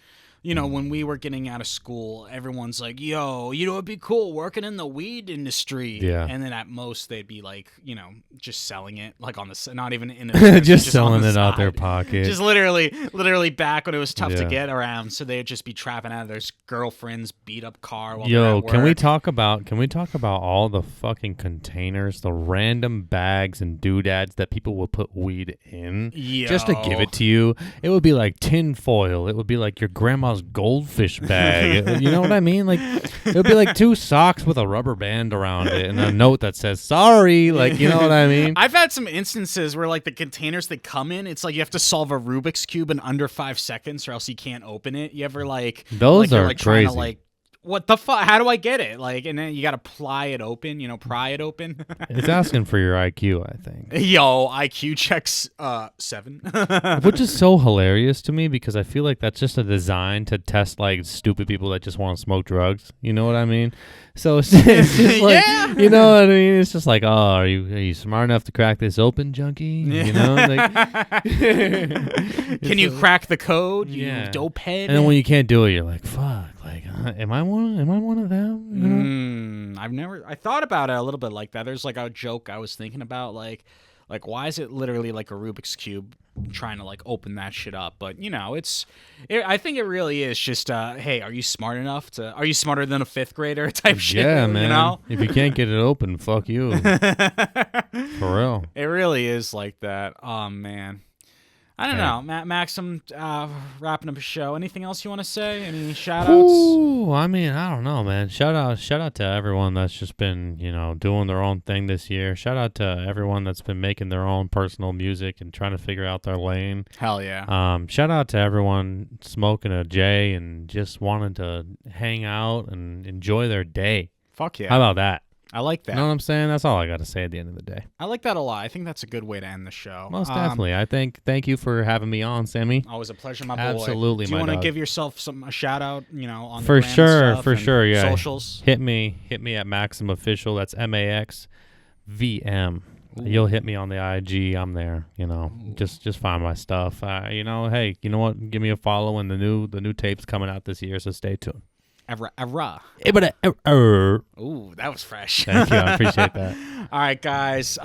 you know, when we were getting out of school, everyone's like, yo, you know, it'd be cool working in the weed industry. Yeah. And then at most they'd be like, you know, just selling it like on the, not even in the just selling it side. out their pocket. Just literally back when it was tough to Yeah. get around. So they'd just be trapping out of their girlfriend's beat up car while Yo, they're at can we work. talk about all the fucking containers, the random bags and doodads that people will put weed in just to give it to you? It would be like tin foil. It would be like your grandma's goldfish bag. You know what I mean? Like it would be like 2 socks with a rubber band around it and a note that says sorry. Like, you know what I mean? I've had some instances where like the containers they come in, it's like you have to solve a Rubik's Cube in under 5 seconds or else you can't open it. You ever like Those you're, are like, trying to crazy. like what the fuck? How do I get it? Like, and then you got to pry it open, pry it open. It's asking for your IQ, I think. Yo, IQ checks 7. Which is so hilarious to me because I feel like that's just a design to test like stupid people that just want to smoke drugs. You know what I mean? So it's just like, Yeah. you know what I mean? It's just like, oh, are you smart enough to crack this open, junkie? You know, like, Can you crack the code? You Yeah. dope head. and then when you can't do it, you're like, fuck, like, am I one of them? You know? I thought about it a little bit like that. There's like a joke I was thinking about, like why is it literally like a Rubik's Cube trying to like open that shit up? But I think it really is just, hey, are you smart enough are you smarter than a 5th grader type shit? Yeah, man. You know? If you can't get it open, fuck you. For real. It really is like that. Oh man. I don't know. Maxim, wrapping up a show. Anything else you want to say? Any shout outs? Ooh, I mean, I don't know, man. Shout out to everyone that's just been, doing their own thing this year. Shout out to everyone that's been making their own personal music and trying to figure out their lane. Hell yeah. Shout out to everyone smoking a J and just wanting to hang out and enjoy their day. Fuck yeah. How about that? I like that. You know what I'm saying? That's all I got to say at the end of the day. I like that a lot. I think that's a good way to end the show. Most definitely. Thank you for having me on, Sammy. Always a pleasure, my boy. Absolutely, Do you my want to dog. give yourself a shout out, on For the gram sure, and stuff for and sure, yeah. socials? Hit me at Maxvm Official. That's MAXVM. You'll hit me on the IG. I'm there. Just find my stuff. Hey, you know what? Give me a follow, and the new tape's coming out this year, so stay tuned. Ooh, that was fresh. Thank you. I appreciate that. All right, guys.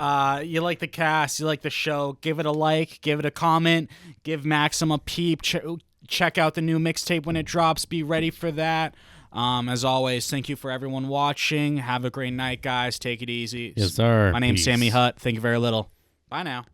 You like the cast, you like the show, give it a like, give it a comment, give Maxim a peep. Check out the new mixtape when it drops. Be ready for that. As always, thank you for everyone watching. Have a great night, guys. Take it easy. Yes, sir. My name's Peace. Sammy Hutt. Thank you very little. Bye now.